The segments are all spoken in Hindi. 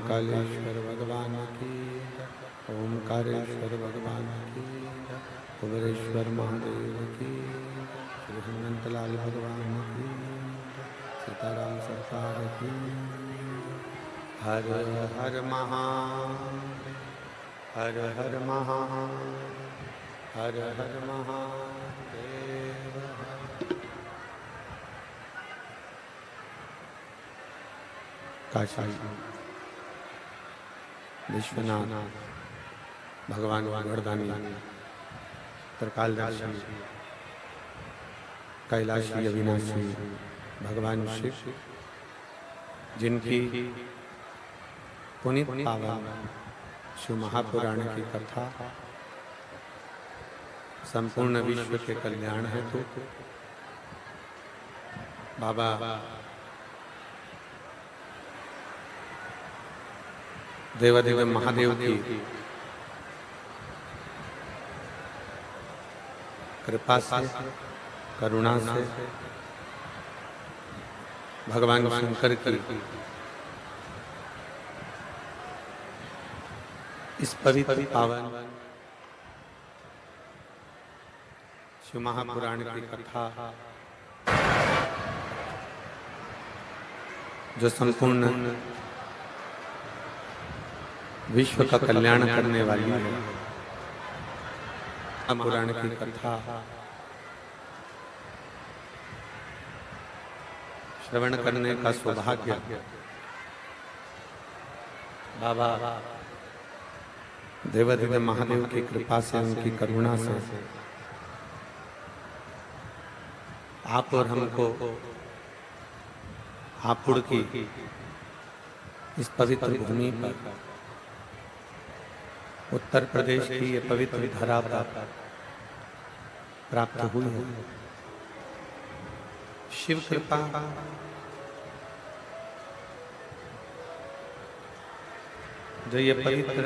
महाकालेश्वर भगवान की जय। ओमकारेश्वर भगवान की जय। कुबेरेश्वर महादेव की जय। श्री हनुमंतलाल भगवान की जय। सीताराम सरकार की जय। हर हर महादेव, हर हर महादेव, हर हर महादेव। काशी विश्वनाथ भगवान वरदानी त्रिकालदर्शी कैलाशी अविनाशी भगवान शिव, जिनकी पुनीत पावन शिव महापुराण की कथा संपूर्ण विश्व के कल्याण हेतु बाबा देवादेव महादेव की कृपा से, करुणा से, भगवान शंकर की इस पवित्र पावन शिव महापुराण की कथा जो संपूर्ण विश्व का कल्याण करने वाली है, पुराण की कथा श्रवण करने का सौभाग्य बाबा देवादेव महादेव की कृपा से, उनकी करुणा से आप और हमको हापुड़ की इस पवित्र भूमि पर, उत्तर प्रदेश की ये पवित्र धरा पर प्राप्त हुई है। शिव कृपा जो ये पवित्र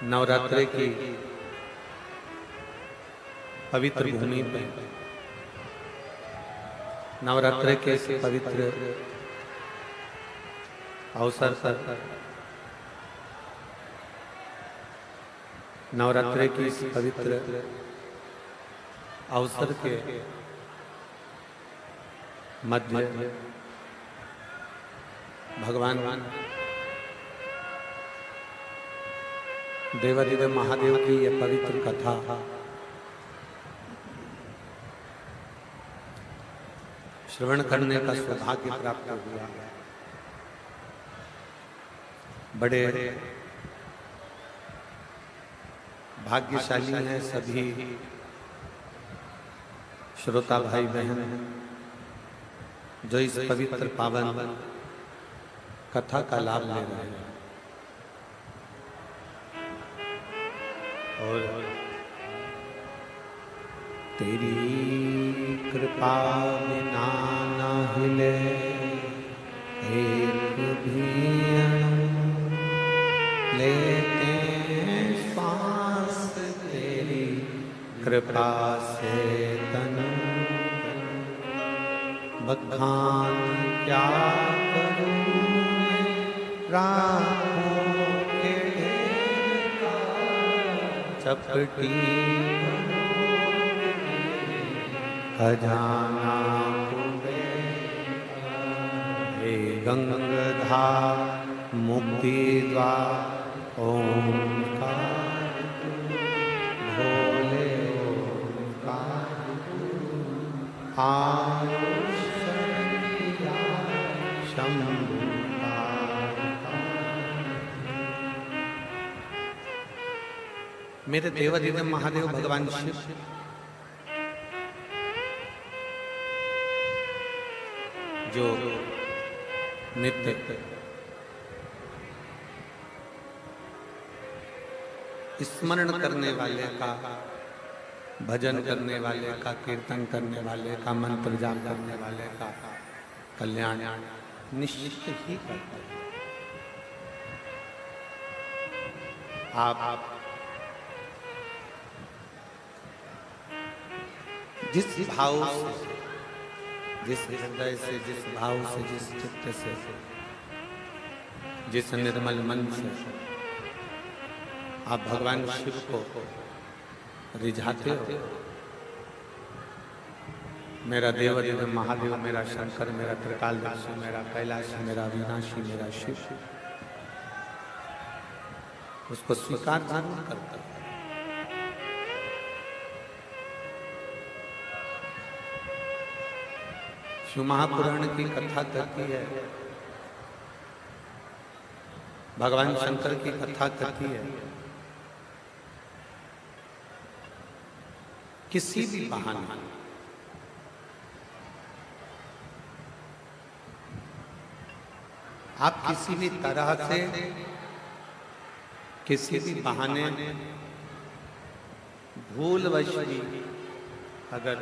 नवरात्रि की पवित्र भूमि पर, नवरात्रि के इस पवित्र अवसर पर, नवरात्रि की इस पवित्र अवसर के मध्य भगवान देवादेव महादेव की यह पवित्र कथा श्रवण करने का सौभाग्य प्राप्त हुआ। बड़े भाग्यशाली हैं सभी श्रोता भाई बहन जो इस पवित्र पावन कथा का लाभ ले रहे हैं। और तेरी कृपा बिना न हिले एक भी अणु, लेते श्वास तेरी कृपा से तनु, बखान क्या करूं राहों के चपटी खजाना हे गंगाधार मुक्ति द्वार ओंकार भोले ओंकार आयुष शंभु। मेरे देवादेव महादेव भगवान शिव जो नित्य स्मरण करने वाले का, भजन करने वाले का, कीर्तन करने वाले का, मंत्र जाप करने वाले का कल्याण निश्चित ही करते हैं। आप जिस भाव से, जिस हृदय से, जिस भाव से, जिस चित्त से जिस निर्मल मन से आप भगवान शिव को रिझाते हो, मेरा देव महादेव, मेरा शंकर, मेरा त्रिकालदर्शी, मेरा कैलाशी, मेरा अविनाशी, मेरा शिव, उसको स्वीकार जरूर करता है। शिव महापुराण की कथा कहती है, भगवान शंकर की कथा कहती है, किसी भी बहाने आप किसी भी तरह से, किसी भी बहाने भूलवश भी अगर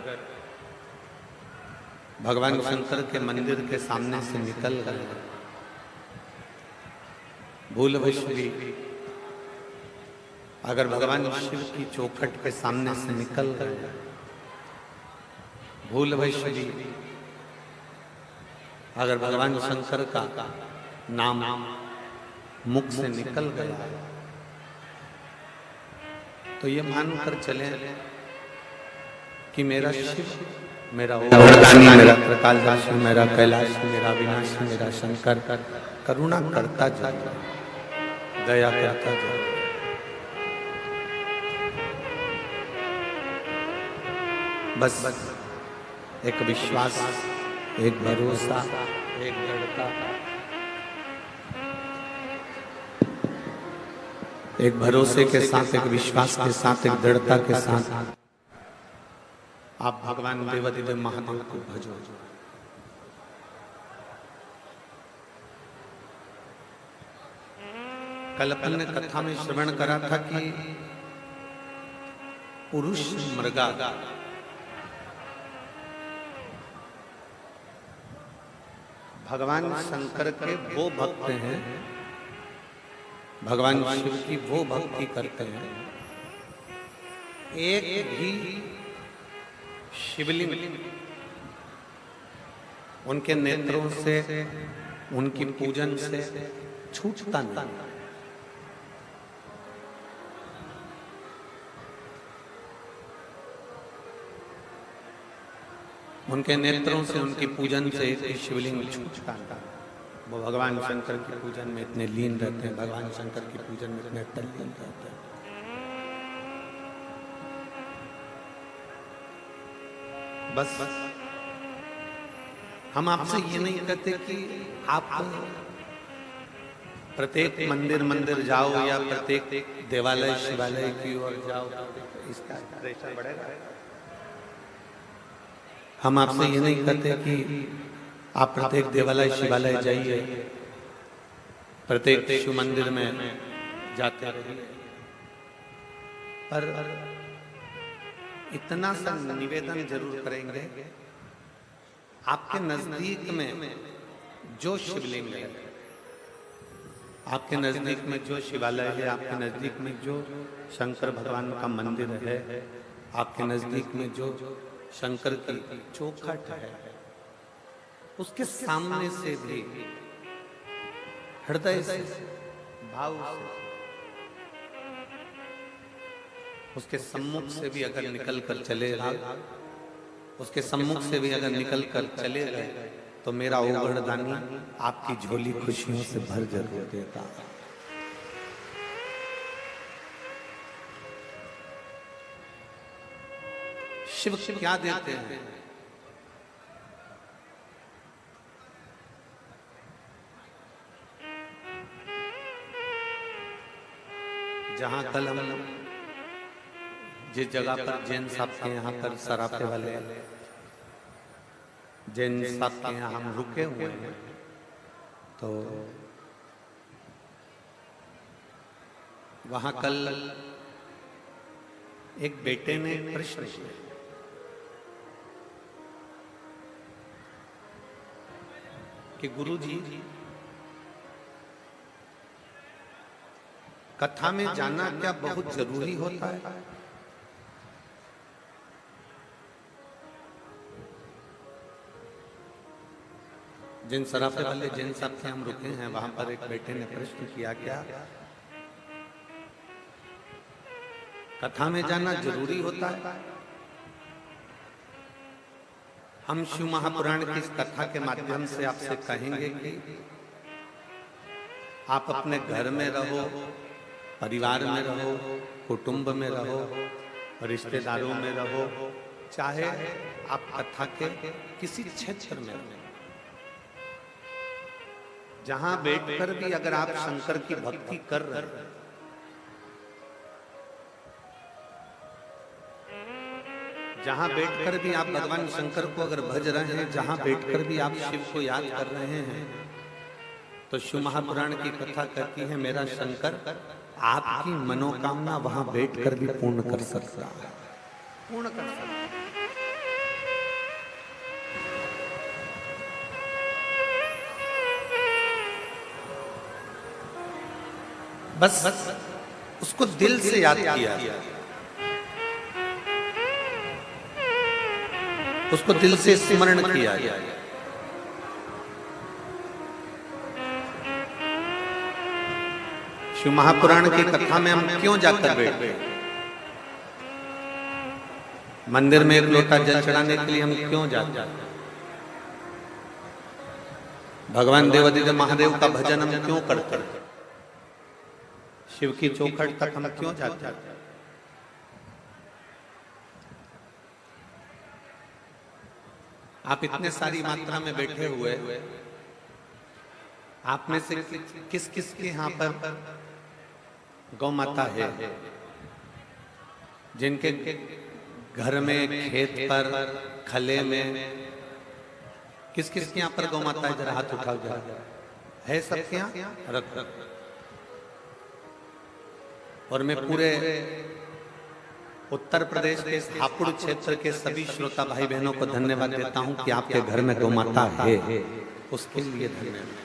भगवान शंकर के मंदिर के सामने से निकल गए, भूलवश भी अगर भगवान शिव की चौखट के सामने से निकल गए, भूलवश भी अगर भगवान शंकर का नाम मुख से निकल गया, तो ये मानकर चले कि मेरा शिव, मेरा वरदानी, मेरा त्रिकालदर्शी, मेरा कैलाशी, मेरा अविनाशी, मेरा शंकर करुणा करता जाए, दया करता जाए। बस एक विश्वास, एक भरोसा, एक दृढ़ता, एक भरोसे के साथ, एक विश्वास के साथ, एक दृढ़ता के साथ आप भगवान देवादिदेव महादेव को भजो। कल अपन ने कथा में श्रवण करा था कि पुरुष मृगा भगवान शंकर के वो भक्त हैं, भगवान शिव की वो भक्ति करते हैं, एक भी शिवलिंग उनके नेत्रों से, उनकी पूजन से छूटता नहीं। उनके नेत्रों से, उनकी पूजन से शिवलिंग छूटता नहीं। वो भगवान शंकर की पूजन में इतने लीन रहते हैं, भगवान शंकर की पूजन में इतने तल्लीन रहते हैं। बस हम आपसे ये नहीं कहते कि आप प्रत्येक मंदिर जाओ या प्रत्येक देवालय शिवालय की ओर जाओ, इसका प्रेशर बढ़ेगा। हम आपसे ये नहीं कहते कि आप प्रत्येक देवालय शिवालय जाइए, प्रत्येक शिव मंदिर में जाते रहिए, पर इतना सा निवेदन जरूर करेंगे, आपके नजदीक में जो शिवलिंग है, आपके नजदीक में जो शिवालय है, आपके नजदीक में जो शंकर भगवान का मंदिर है, आपके नजदीक में जो शंकर की चौखट है, उसके सामने से भी हृदय से, भाव से, उसके सम्मुख से भी अगर निकल कर चले गए, उसके सम्मुख से भी अगर निकल कर चले गए, तो मेरा वरदानी आपकी झोली खुशियों से भर जरूर देता। शिव क्या देते हैं? जहां कल हम जिस जगह पर जैन साहब के यहाँ पर सराफे वाले जैन साहब के यहाँ हम रुके हुए हैं, तो वहां कल एक बेटे ने प्रश्न किया कि गुरुजी, कथा में जाना क्या बहुत जरूरी होता है? जिन सराफे वाले जिन साहब से हम रुके हैं वहां पर एक बेटे ने प्रश्न किया, क्या कथा में जाना जरूरी होता है? हम शिव महापुराण की इस कथा के माध्यम से आपसे कहेंगे कि आप अपने घर में रहो, परिवार में रहो, कुटुंब में रहो, रिश्तेदारों में रहो, चाहे आप कथा के किसी क्षेत्र में रहो, जहां बैठकर भी अगर आप शंकर की भक्ति कर रहे हैं, जहां बैठकर भी आप भगवान शंकर को अगर भज रहे हैं, जहां बैठकर भी आप शिव को याद कर रहे हैं, तो शिव महापुराण की कथा कहती है मेरा शंकर आपकी मनोकामना वहां बैठकर भी पूर्ण कर सकता है, पूर्ण कर सकता है। बस उसको दिल से याद किया, उसको दिल से स्मरण किया। शिव महापुराण की कथा में हम क्यों जाकर बैठते? मंदिर में एक लोटा जल चढ़ाने के लिए हम क्यों जाते? भगवान देवादिदेव महादेव का भजन हम क्यों करते? शिव की चौखट तक हम क्यों जाते? आप इतने सारी मात्रा में बैठे हुए, आप में से किस किस के यहाँ पर गौ माता है? जिनके घर में, खेत पर, खले में, किस किस के यहाँ पर गौ माता है? जरा हाथ उठाओ जरा। है सबके यहाँ? रख रख। और मैं पूरे उत्तर प्रदेश के हापुड़ क्षेत्र के सभी श्रोता भाई बहनों को धन्यवाद देता हूं कि आपके घर में गौ माता है, उसके लिए धन्यवाद।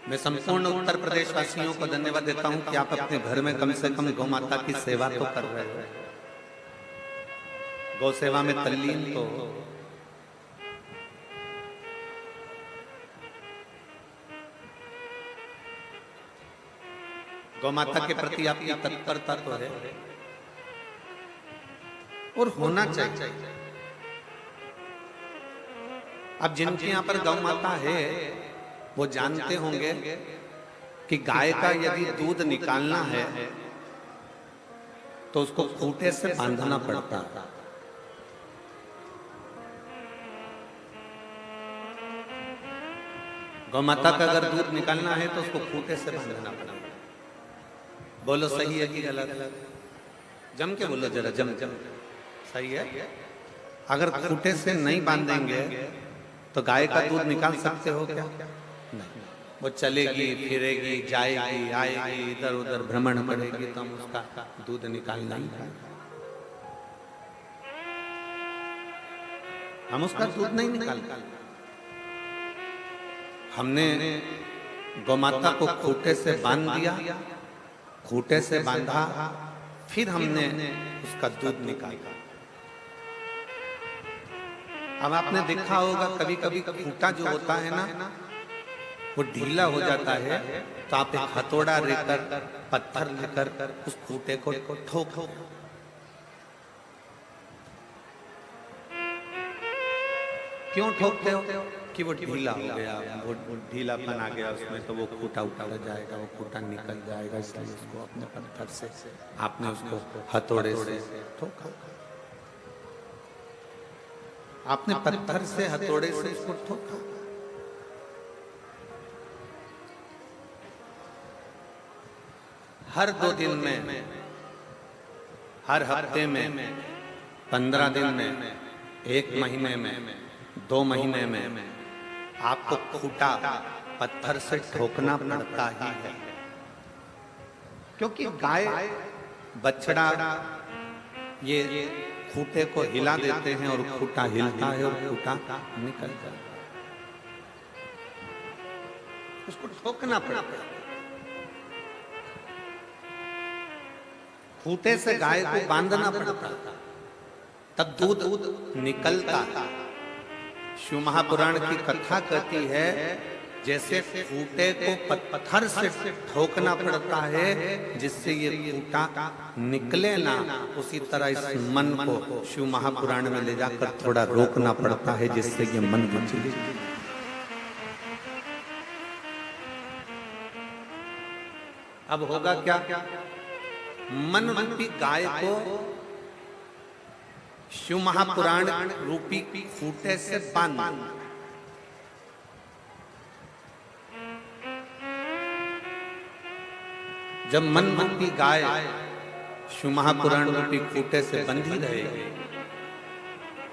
मैं संपूर्ण उत्तर प्रदेश वासियों को धन्यवाद देता हूं कि आप अपने घर में कम से कम गौ माता की सेवा तो कर रहे हो, गौ सेवा में तल्लीन तो। गौ माता के प्रति आपकी तत्परता तो है और होना चाहिए। अब जिनके यहाँ पर गौ माता है वो जानते होंगे कि गाय का यदि दूध निकालना है तो उसको खूंटे से बांधना पड़ता है। गौ माता का अगर दूध निकालना है तो उसको खूंटे से बांधना पड़ता है। बोलो सही है कि गलत? जम के बोलो जरा, जम जम। सही है? अगर खूंटे से नहीं बांधेंगे तो गाय का दूध निकाल सकते हो क्या? नहीं। वो चलेगी, फिरेगी, जाएगी, आएगी, इधर उधर भ्रमण करेगी तो हम उसका दूध निकाल नहीं पाएंगे, हम उसका दूध नहीं निकाल पाएंगे। हमने गौ माता को खूंटे से बांध दिया, खूंटे से बांधा, फिर हमने उसका दूध निकाला। अब आपने देखा होगा कभी कभी खूंटा जो होता है ना वो ढीला हो जाता है, तो आप एक हथौड़ा लेकर, पत्थर लेकर उस खूंटे को ठोको। क्यों ठोकते हो? कि वो ढीला हो गया, वो ढीलापन आ गया उसमें, तो वो खूंटा उठाया जाएगा, वो खूंटा निकल जाएगा, इसलिए उसको अपने पत्थर से आपने उसको हथौड़े से ठोका। आपने पत्थर से, हथौड़े से उसको ठोका। हर 2 दिन में, हर हफ्ते में, 15 दिन में, 1 महीने में, 2 महीने में आपको खूंटा पत्थर से ठोकना पड़ता ही है, क्योंकि गाय, बछड़ा ये खूंटे को हिला देते हैं और खूंटा हिलता है और खूंटा निकल जाता है, उसको ठोकना पड़ता है। खूंटे से गाय को बांधना पड़ता, तब दूध निकलता। शिव महापुराण की कथा कहती है जैसे खूंटे को पत्थर से ठोकना पड़ता है जिससे ये खूंटा निकले ना, उसी तरह इस मन को शिव महापुराण में ले जाकर थोड़ा रोकना पड़ता है जिससे ये मन बचे। अब होगा क्या? मन रूपी गाय को शिव महापुराण रूपी खूंटे से बांध, जब मन रूपी गाय शिव महापुराण रूपी खूंटे से बंधी रहेगी,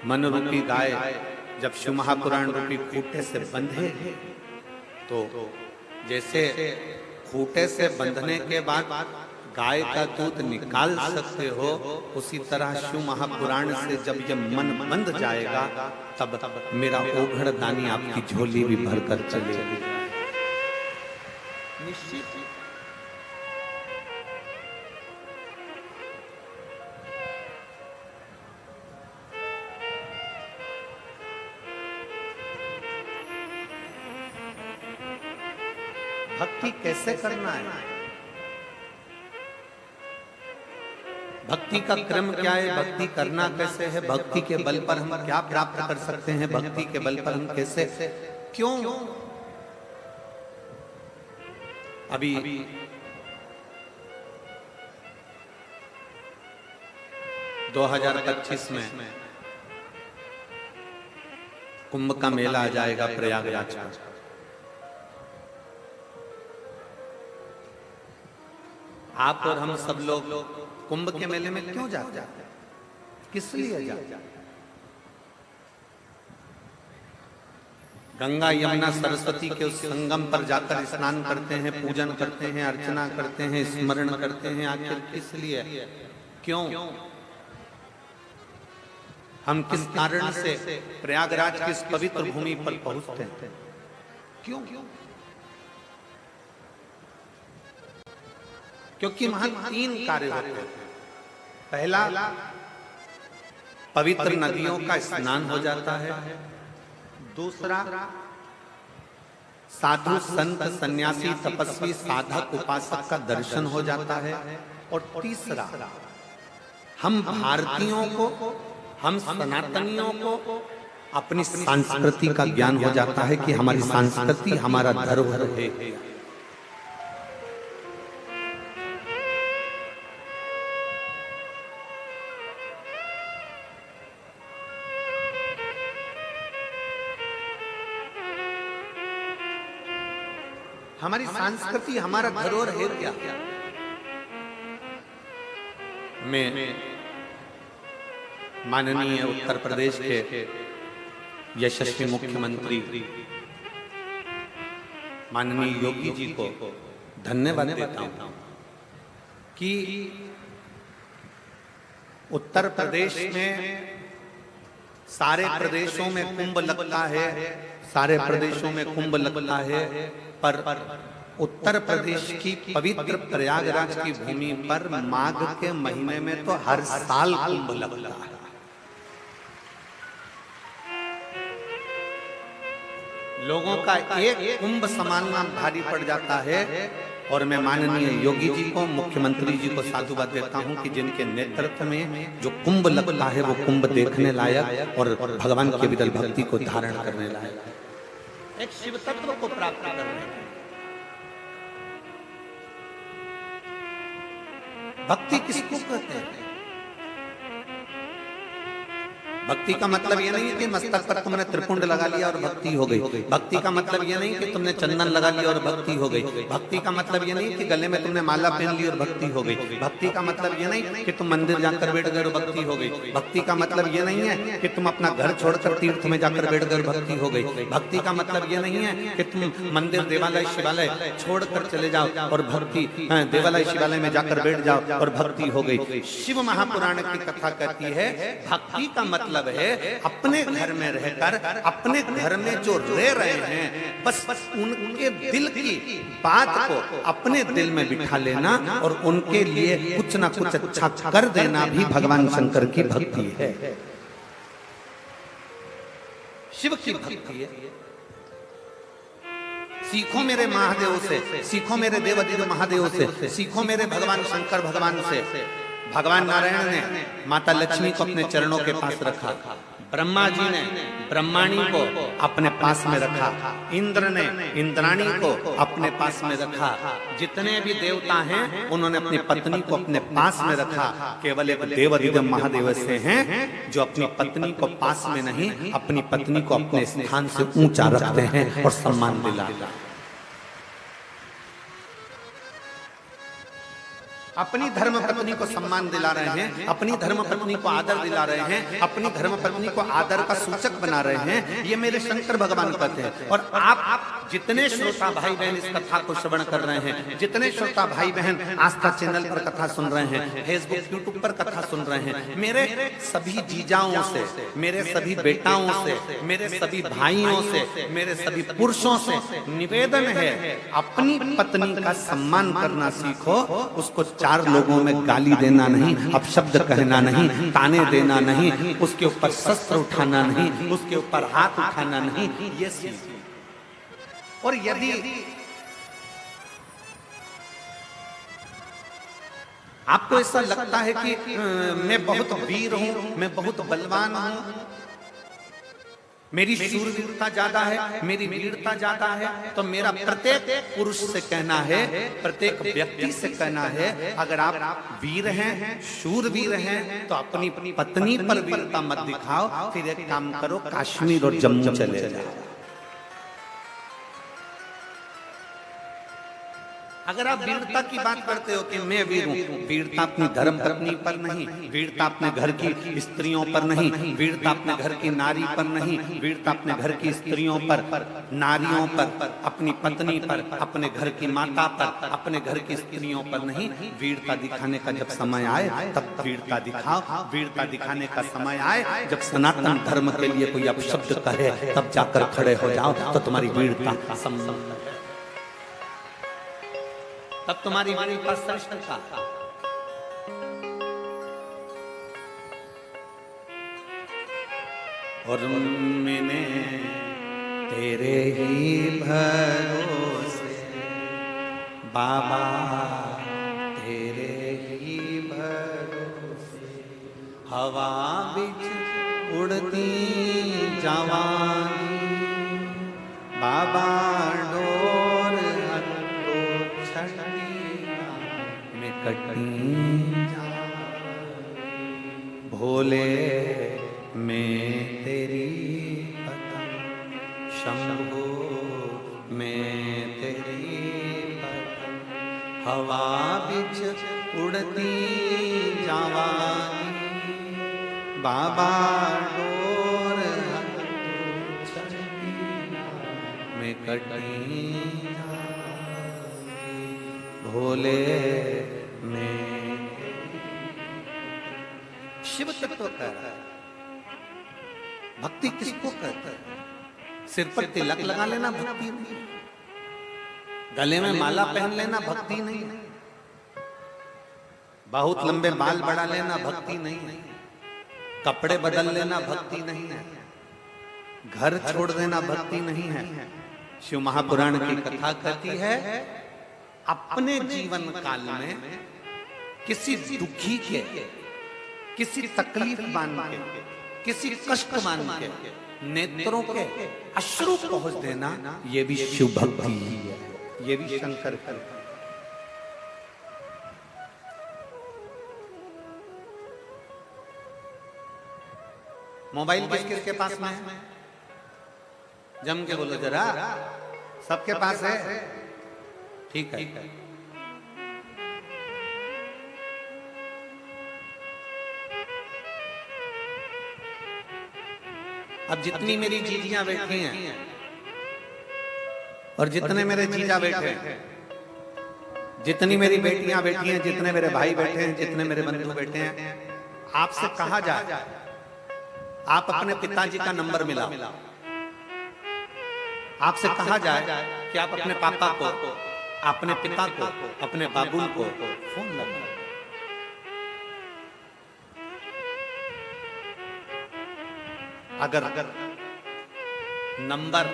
मन रूपी गाय जब शिव महापुराण रूपी खूंटे से बंधे तो जैसे खूंटे से बंधने के बाद गाय का दूध निकाल सकते हो, उसी तरह शिव महापुराण से जब ये मन बंध जाएगा तब मेरा ओघड़ दानी आपकी झोली भी भरकर चलेगी। निश्चित भक्ति कैसे करना है? भक्ति का क्रम क्या है? भक्ति करना कैसे है? भक्ति के बल पर हम क्या प्राप्त कर सकते हैं? भक्ति के बल पर हम कैसे, क्यों? अभी 2025 में कुंभ का मेला आ जाएगा प्रयागराज का। आप और हम सब लोग कुंभ के मेले में क्यों जाते हैं? किस लिए जाते हैं? गंगा यमुना सरस्वती के उस संगम पर जाकर स्नान करते हैं, पूजन करते हैं, अर्चना करते हैं, स्मरण करते हैं। आखिर किस लिए, क्यों? हम किस कारण से प्रयागराज की इस पवित्र भूमि पर पहुंचते हैं? क्यों? क्योंकि वहां 3 कार्य होते हैं। पहला, पवित्र नदियों का स्नान हो जाता है। दूसरा, साधु संत सन्यासी तपस्वी साधक उपासक का दर्शन हो जाता है। और तीसरा, हम भारतीयों को, हम सनातनियों को अपनी संस्कृति का ज्ञान हो जाता है कि हमारी संस्कृति हमारा धरोहर है। हमारी संस्कृति हमारा धरोहर है क्या? मैं माननीय उत्तर प्रदेश के यशस्वी मुख्यमंत्री माननीय योगी जी को धन्यवाद देता हूं कि उत्तर प्रदेश में सारे प्रदेशों में कुंभ लगता है, सारे प्रदेशों में कुंभ लगता है, पर उत्तर प्रदेश की पवित्र प्रयागराज की भूमि पर माघ के महीने में तो हर साल कुंभ लगता है। लोगों का एक कुंभ समानना भारी पड़ जाता है। और मैं माननीय योगी जी को, मुख्यमंत्री जी को साधुवाद देता हूं कि जिनके नेतृत्व में जो कुंभ लगता है वो कुंभ देखने लायक और भगवान के विरल भक्ति को धारण करने लायक, एक शिव तत्व को प्राप्त करने। भक्ति किसको कहते हैं? भक्ति का मतलब यह नहीं कि मस्तक पर तुमने त्रिपुंड लगा लिया और भक्ति हो गई। भक्ति का मतलब यह नहीं कि तुमने चंदन लगा लिया और भक्ति हो गई। भक्ति का मतलब यह नहीं कि गले में तुमने माला पहन ली और भक्ति हो गई। भक्ति का मतलब यह नहीं कि तुम मंदिर जाकर बैठ गए और भक्ति हो गई। भक्ति का मतलब यह नहीं है कि तुम अपना घर छोड़कर तीर्थ में जाकर बैठ गए और भक्ति हो गई। भक्ति का मतलब यह नहीं है कि तुम मंदिर, देवालय, शिवालय छोड़कर चले जाओ और भक्ति, देवालय शिवालय में जाकर बैठ जाओ और भक्ति हो गई। शिव महापुराण की कथा कहती है भक्ति का मतलब मतलब है अपने घर में रहकर अपने घर में जो रह रहे हैं बस उनके दिल की बात को अपने दिल में बिठा लेना और उनके लिए कुछ ना कुछ अच्छा कर देना भी भगवान शंकर की भक्ति है, शिव की भक्ति है। सीखो मेरे महादेव से, सीखो मेरे देवाधिदेव महादेव से, सीखो मेरे भगवान शंकर भगवान से। भगवान नारायण ने माता लक्ष्मी को अपने चरणों के पास रखा, ब्रह्मा जी ने ब्रह्माणी को अपने पास में रखा, इंद्र ने इंद्राणी को अपने पास में रखा, जितने भी देवता हैं उन्होंने अपनी पत्नी को अपने पास में रखा। केवल एक देवाधिदेव महादेव ऐसे हैं जो अपनी पत्नी को पास में नहीं, अपनी पत्नी को अपने स्थान से ऊंचा रखते हैं और सम्मान दिलाते हैं। अपनी धर्म पत्नी को सम्मान दिला रहे हैं, अपनी धर्म पत्नी को आदर दिला रहे हैं, अपनी धर्म पत्नी को आदर का सूचक बना रहे हैं। ये मेरे शंकर भगवान कहते हैं। और आप जितने श्रोता भाई बहन इस कथा को श्रवण कर रहे हैं, जितने श्रोता भाई बहन आस्था चैनल पर कथा सुन रहे हैं, फेसबुक यूट्यूब पर कथा सुन रहे हैं, मेरे सभी जीजाओं से, मेरे सभी बेटाओं से, मेरे सभी भाइयों से, मेरे सभी पुरुषों से निवेदन है, अपनी पत्नी का सम्मान करना सीखो। उसको चार लोगों में गाली देना नहीं, अपशब्द कहना नहीं, ताने देना नहीं, उसके ऊपर शस्त्र उठाना नहीं, उसके ऊपर हाथ उठाना नहीं, ये सीखो। और यदि आपको ऐसा लगता है कि मैं बहुत वीर हूं, मैं बहुत बलवान हूं, मेरी शूरवीरता ज्यादा है, मेरी वीरता ज्यादा है, तो मेरा प्रत्येक पुरुष से कहना है, प्रत्येक व्यक्ति से कहना है, अगर आप वीर हैं, शूरवीर हैं, तो अपनी पत्नी पर वीरता मत दिखाओ। फिर एक काम करो, कश्मीर और जम्मू चले जाओ। अगर आप वीरता की बात करते हो कि मैं वीर हूं, वीरता अपनी धर्म पत्नी पर नहीं, वीरता अपने घर की स्त्रियों पर नहीं, वीरता अपने घर की नारी पर नहीं, वीरता अपने घर की स्त्रियों पर, नारियों पर, अपनी पत्नी पर, अपने घर की माता पर, अपने घर की स्त्रियों पर नहीं। वीरता दिखाने का जब समय आए तब वीरता दिखाओ। वीरता दिखाने का समय आए जब सनातन धर्म के लिए कोई अपशब्द कहे तब जाकर खड़े हो जाओ, तो तुम्हारी वीरता संभव, तब तुम्हारी वीरता श्रेष्ठ था। और मैंने तेरे ही भरोसे बाबा, तेरे ही भरोसे हवा बिच उड़ती जवानी बाबा, डोर में कटी भोले में तेरी पतंग, शंभो में तेरी पतंग, हवा बिच उड़ती जवानी बाबा, डोर में कटी भोले में। शिव तत्व कह रहा है, भक्ति किसको कहता है? सिर पर तिलक लगा लेना भक्ति नहीं, गले में माला पहन लेना भक्ति नहीं, बहुत लंबे बाल बढ़ा लेना भक्ति नहीं है, कपड़े बदल लेना भक्ति नहीं है, घर छोड़ देना भक्ति नहीं है। शिव महापुराण की कथा कहती है, अपने जीवन काल में किसी दुखी के, किसी तकलीफ मान के, किसी कष्ट मान के नेत्रों के अश्रु पहुंच देना, ये भी शिव भक्ति है, ये भी शंकर की। मोबाइल किस किसके पास में है? जम के बोलो जरा, सबके पास है? ठीक है। अब जितनी मेरी जीजियां बैठी हैं और जितने मेरे जीजा बैठे हैं, जितनी मेरी बेटियां बैठी हैं, जितने मेरे भाई बैठे हैं, जितने मेरे बंधु बैठे हैं, आपसे कहा जाए, आप अपने पिताजी का नंबर मिलाओ, आपसे कहा जाए कि आप अपने पापा को, अपने पिता को, अपने बाबुल को फोन लगाओ, अगर नंबर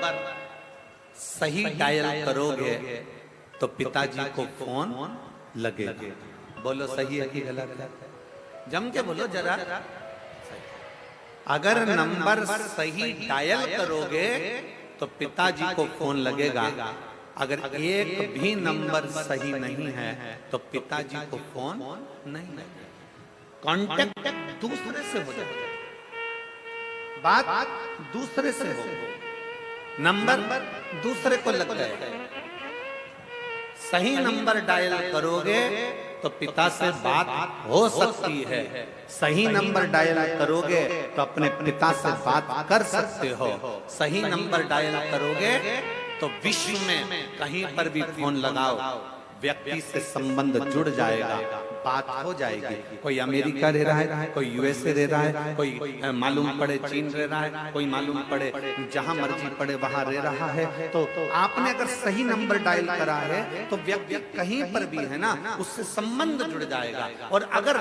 सही डायल करोगे तो पिताजी को फोन लगेगा। बोलो सही है कि गलत है? जम के बोलो जरा। अगर नंबर सही डायल करोगे तो पिताजी को फोन लगेगा, अगर एक भी नंबर सही नहीं है तो पिताजी को फोन नहीं लगेगा। कांटेक्ट दूसरे से हो जाए, बात दूसरे से हो, नंबर दूसरे को लग जाए। सही नंबर डायल करोगे तो पिता से बात हो सकती है, सही नंबर डायल करोगे तो अपने पिता से बात कर सकते हो। सही नंबर डायल करोगे तो विश्व में कहीं पर भी फोन लगाओ, व्यक्ति से संबंध जुड़ जाएगा, बात हो जाएगी। कोई अमेरिका रह रहा है, कोई यूएसए रह रहा है, कोई मालूम पड़े चीन रह रहा है, कोई मालूम पड़े जहां मर्जी पड़े वहां रह रहा है, तो आपने अगर सही नंबर डायल करा है तो व्यक्ति कहीं पर भी है ना, उससे संबंध जुड़ जाएगा। और अगर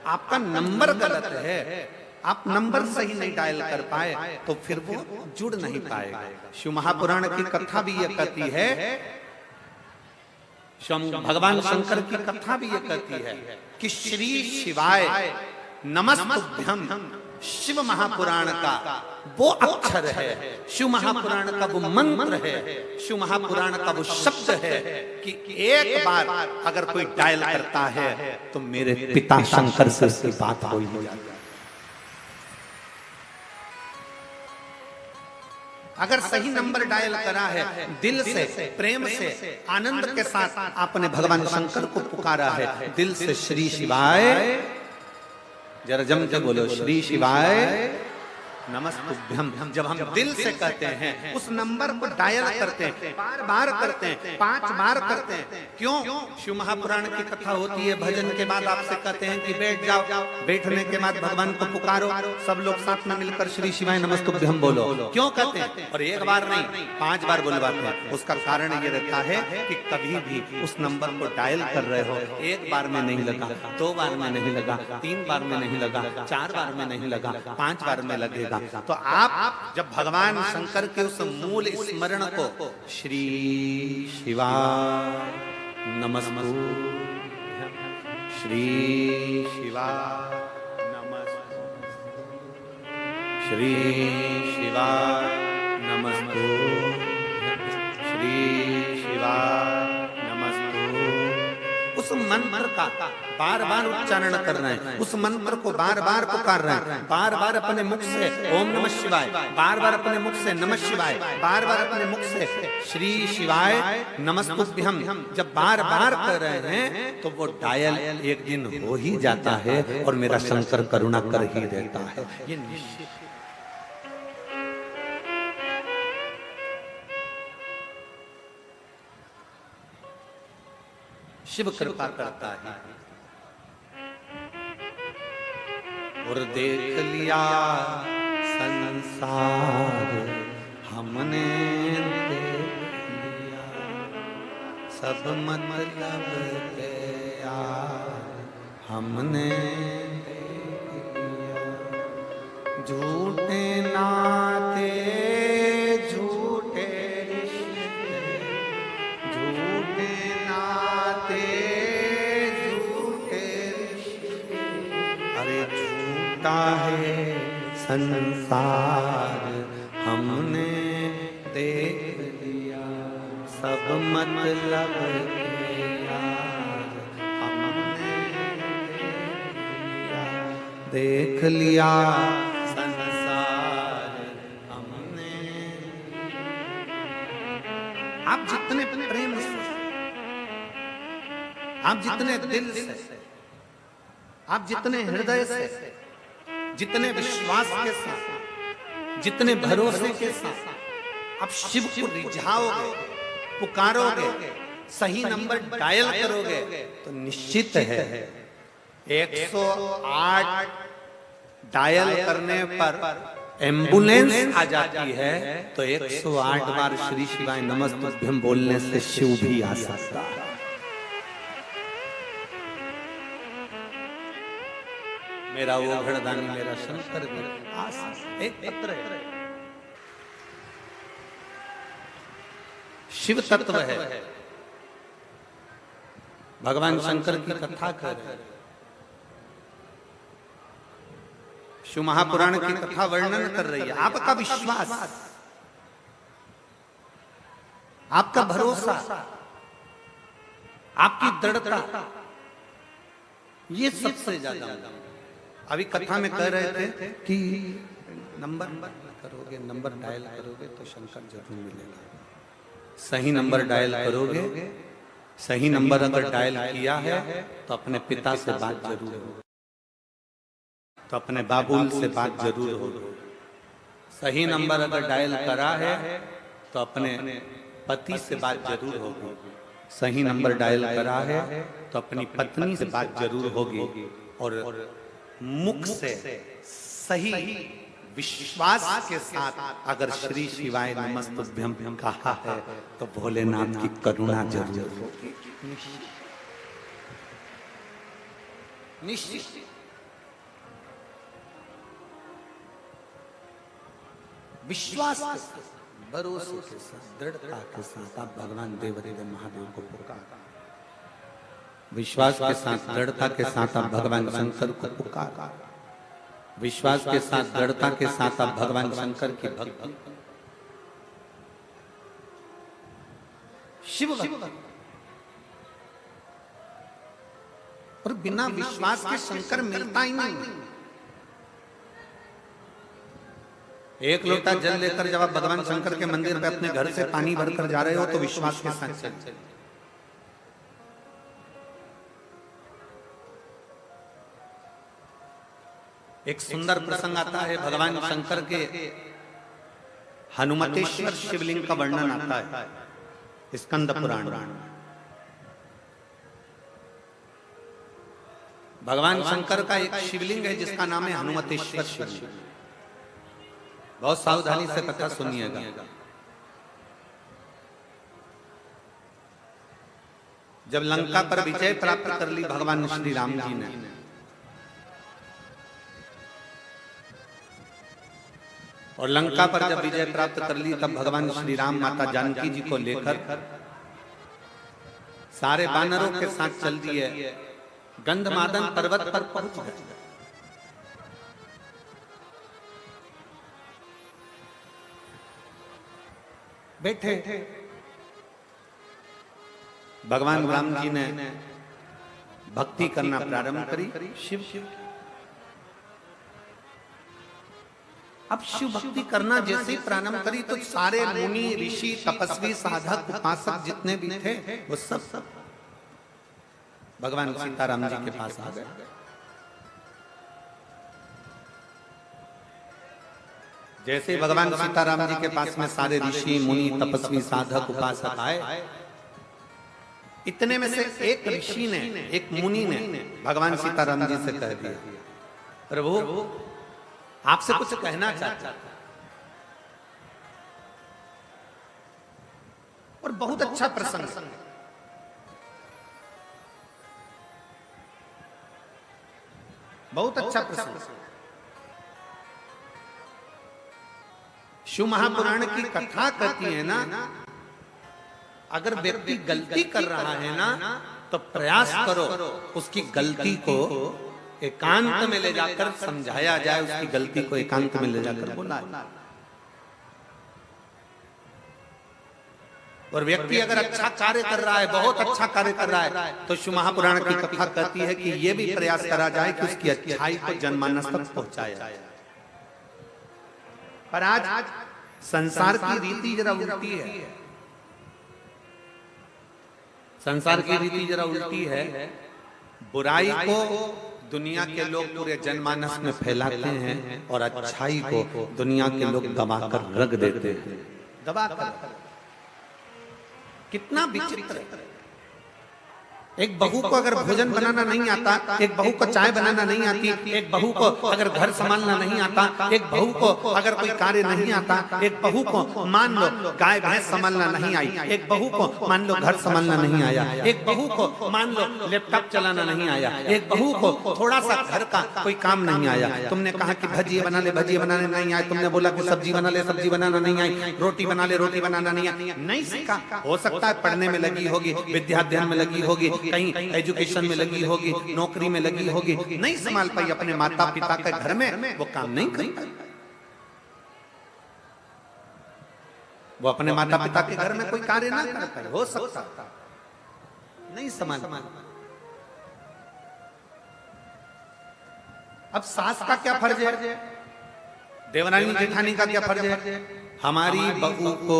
आपका नंबर गलत है, आप नंबर सही नहीं डायल कर पाए तो फिर वो जुड़ नहीं पाएगा। शिव महापुराण की कथा भी ये कहती है, भगवान शंकर की कथा भी ये कहती है कि श्री शिवाय नमस्तुभ्यम शिव महापुराण का वो अक्षर है, शिव महापुराण का वो मंत्र है, शिव महापुराण का वो शब्द है कि एक बार अगर कोई डायल करता है तो मेरे पिता शंकर से उसकी बात हो ही जाती है। अगर सही नंबर डायल करा है, दिल से, प्रेम से, आनंद के साथ आपने भगवान शंकर को पुकारा है, दिल से श्री शिवाय, जरा जम के बोलो श्री शिवाय नमस्तुभ्यम। जब हम दिल से कहते हैं, उस नंबर को डायल करते हैं, बार बार करते हैं, 5 बार करते हैं। क्यों? शिव महापुराण की कथा होती है, भजन के बाद आपसे कहते हैं कि बैठ जाओ, बैठने के बाद भगवान को पुकारो, सब लोग साथ में मिलकर श्री शिवाय नमस्तुभ्यम बोलो। क्यों कहते हैं? और एक बार नहीं, 5 बार बुलवाते हैं। उसका कारण ये रहता है कि कभी भी उस नंबर को डायल कर रहे हो, एक बार में नहीं लगा, 2 बार में नहीं लगा, 3 बार में नहीं लगा, 4 बार में नहीं लगा, 5 बार में लगेगा। तो आप जब भगवान शंकर के उस मूल स्मरण को श्री शिवाय नमस्तुभ्यम, श्री शिवाय नमस्तुभ्यम, श्री शिवाय नमस्तुभ्यम, श्री शिवाय उस मंत्र का बार बार उच्चारण कर रहे हैं, उस मंत्र को बार बार पुकार रहे हैं, बार बार अपने मुख से ओम नमः शिवाय, बार बार अपने मुख से नमः शिवाय, बार बार अपने मुख से श्री शिवाय नमस्तुभ्यम जब बार बार कर रहे हैं तो वो डायल एक दिन हो ही जाता है और मेरा शंकर करुणा कर ही देता है। ये निश्चित शिव कृपा करता है। और देख लिया संसार हमने, देख लिया सब मतलब के यार हमने, देख लिया झूठे नाते झूठे रिश्ते, झूठे है संसार हमने देख लिया सब मतलब के यार हमने देख लिया संसार हमने। आप जितने प्रेम से, आप जितने दिल से, आप जितने हृदय से, जितने विश्वास के साथ, जितने भरोसे के साथ आप शिव को रिझाओगे, पुकारोगे, सही नंबर डायल करोगे तो निश्चित है 108 डायल करने पर एम्बुलेंस आ जाती है, तो 108 बार श्री शिवाय नमस्तुभ्यं बोलने से शिव भी आ सकता है। मेरा वो घड़दानी मेरा शंकर भी एक पत्र है, शिव तत्व है। भगवान शंकर की कथा कर रहे हैं, शिव महापुराण की कथा वर्णन कर रही है। आपका विश्वास, आपका भरोसा, आपकी दृढ़ता, ये सबसे ज्यादा। अभी कथा में कह रहे थे कि नंबर करोगे, नंबर डायल करोगे तो शंकर जरूर मिलेगा। सही नंबर डायल करोगे, सही नंबर अगर डायल किया है तो अपने पिता से बात जरूर हो, तो अपने बाबुल से बात जरूर हो। सही नंबर अगर डायल करा है तो अपने पति से बात जरूर होगी। सही नंबर डायल करा है तो अपनी पत्नी से बात जरूर होगी। और मुख से सही विश्वास के साथ अगर श्री शिवाय नमस्तुभ्यं कहा है तो भोलेनाथ की करुणा जरूर होगी। निश्चित विश्वास के साथ, भरोसे के साथ, दृढ़ता के साथ आप भगवान देवदेव महादेव को पुकार। विश्वास के साथ, दृढ़ता के साथ आप भगवान शंकर को पुकार। विश्वास के साथ, दृढ़ता के साथ आप भगवान शंकर की भक्ति, शिव भक्ति। और बिना विश्वास के शंकर मिलता ही नहीं। एक लोटा जल लेकर जब आप भगवान शंकर के मंदिर पे अपने घर से पानी भरकर जा रहे हो तो विश्वास के साथ चल। एक सुंदर प्रसंग आता है भगवान शंकर के हनुमतेश्वर शिवलिंग का वर्णन आता है स्कंद पुराण। भगवान शंकर का एक शिवलिंग है जिसका नाम है हनुमतेश्वर शिवलिंग। बहुत सावधानी से कथा सुनिएगा। जब लंका पर विजय प्राप्त कर ली भगवान श्री राम जी ने, और लंका पर जब विजय प्राप्त कर ली तब भगवान श्री राम माता जानकी जी को लेकर सारे वानरों के साथ चल दिए, गंधमादन पर्वत पर पहुंच गए। बैठे भगवान राम जी ने भक्ति करना प्रारंभ करी शिव शिव। अब शिव भक्ति करना जैसे प्रारंभ करी तो सारे मुनि ऋषि तपस्वी साधक उपासक जितने भी थे वो सब भगवान सीताराम जी के पास आ गए। जैसे भगवान सीताराम जी के पास में सारे ऋषि मुनि तपस्वी साधक उपासक आए, इतने में से एक ऋषि ने, एक मुनि ने भगवान सीताराम जी से कह दिया, प्रभु आपसे कुछ कहना चाहता है। और बहुत अच्छा प्रसंग, बहुत अच्छा प्रसंग। शिव महापुराण की कथा कहती है ना, अगर व्यक्ति गलती कर रहा है ना तो प्रयास करो उसकी गलती को एकांत में ले जाकर समझाया जाए, उसकी गलती को एकांत में ले जाकर बोला। और व्यक्ति अगर अच्छा कार्य कर रहा है, बहुत अच्छा कार्य कर रहा है, तो शिव महापुराण की कथा कहती है कि यह भी प्रयास करा जाए कि उसकी अच्छाई को जनमानस तक पहुंचाया जाए। पर आज संसार की रीति जरा उल्टी है। संसार की रीति जरा उल्टी है। बुराई को दुनिया के लोग पूरे जनमानस में फैलाते हैं और अच्छाई को दुनिया के लोग दबाकर रख देते हैं। दबाकर, कितना विचित्र। एक बहू को अगर भोजन बनाना नहीं आता, एक बहू को चाय बनाना नहीं आती, एक बहू को अगर घर संभालना नहीं आता, एक बहू को अगर कोई कार्य नहीं आता, एक बहू को मान लो गाय भैंस संभालना नहीं आई, एक बहू को मान लो घर संभालना नहीं आया, एक बहू को मान लो लैपटॉप चलाना नहीं आया, एक बहू को थोड़ा सा घर का कोई काम नहीं आया, तुमने कहा कि भजिए बना ले, भजिए बनाने नहीं आए, तुमने बोला कि सब्जी बना ले, सब्जी बनाना नहीं आई, रोटी बना ले, रोटी बनाना नहीं आई, नहीं सीखा। हो सकता है पढ़ने में लगी होगी, विद्याध्ययन में लगी होगी, कहीं एजुकेशन में लगी होगी, नौकरी में लगी होगी, नहीं संभाल पाई अपने माता पिता के घर में, वो काम नहीं कर पाई। वो अपने माता पिता के घर में कोई कार्य ना कर पाई, हो सकता नहीं संभाल पाई। अब सास का क्या फर्ज है, देवरानी जेठानी का क्या फर्ज है? हमारी बहू को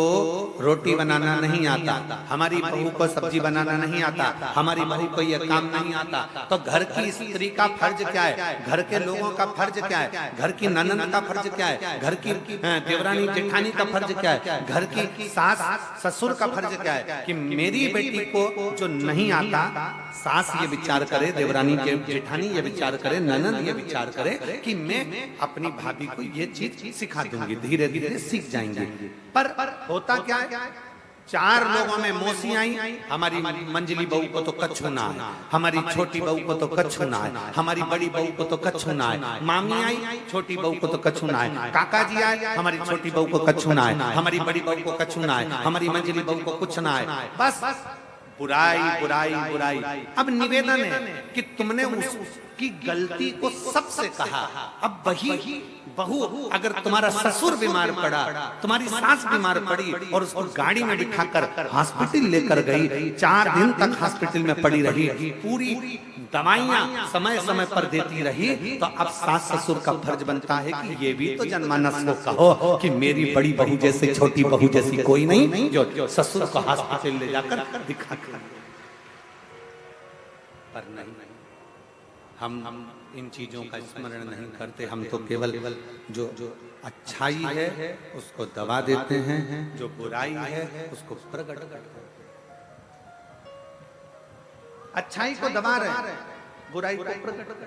रोटी बनाना नहीं आता, हमारी बहू को सब्जी बनाना नहीं आता, हमारी बहू को यह काम नहीं आता, तो घर की स्त्री का फर्ज क्या है, घर के लोगों का फर्ज क्या है, घर की ननद का फर्ज क्या है, घर की देवरानी जेठानी का फर्ज क्या है, घर की सास ससुर का फर्ज क्या है कि मेरी बेटी को जो नहीं आता, सास ये विचार करे, देवरानी जेठानी ये विचार करे, ननद ये विचार करे कि मैं अपनी भाभी को ये चीज सिखा दूंगी, धीरे धीरे सीख जाएंगे। पर होता क्या है, चार लोगों में मौसी आई, हमारी मंजली बहू को तो कच्छू ना है, हमारी छोटी बहू को तो कच्छू ना है, हमारी बड़ी बहू को तो कच्छू ना है, मामी आई छोटी बहू को तो कच्छू ना है, काका जी आए हमारी छोटी बहू को कच्छू ना है, हमारी बड़ी बहू को कच्छू ना है, हमारी मंजली बहू को कुछ ना है, बस बुराई बुराई बुराई। अब निवेदन है कि तुमने उसकी गलती को सबसे कहा, अब वही बहू अगर तुम्हारा ससुर बीमार पड़ा, तुम्हारी सास बीमार पड़ी और उसको गाड़ी में बिठाकर हॉस्पिटल लेकर गई, 4 दिन तक हॉस्पिटल में पड़ी रही, पूरी दवाइयां समय समय पर देती रही, तो अब सास ससुर का फर्ज बनता है कि ये भी तो जनमानस को कहो कि मेरी बड़ी बहू जैसे, छोटी बहू जैसी कोई नहीं जो ससुर को हॉस्पिटल ले जाकर दिखा कर। पर नहीं, हम इन चीजों का स्मरण नहीं करते, हम तो केवल जो अच्छाई है उसको दबा देते हैं, जो बुराई है उसको प्रकट करते हैं। अच्छाई को दबा रहे, बुराई को प्रकट करते।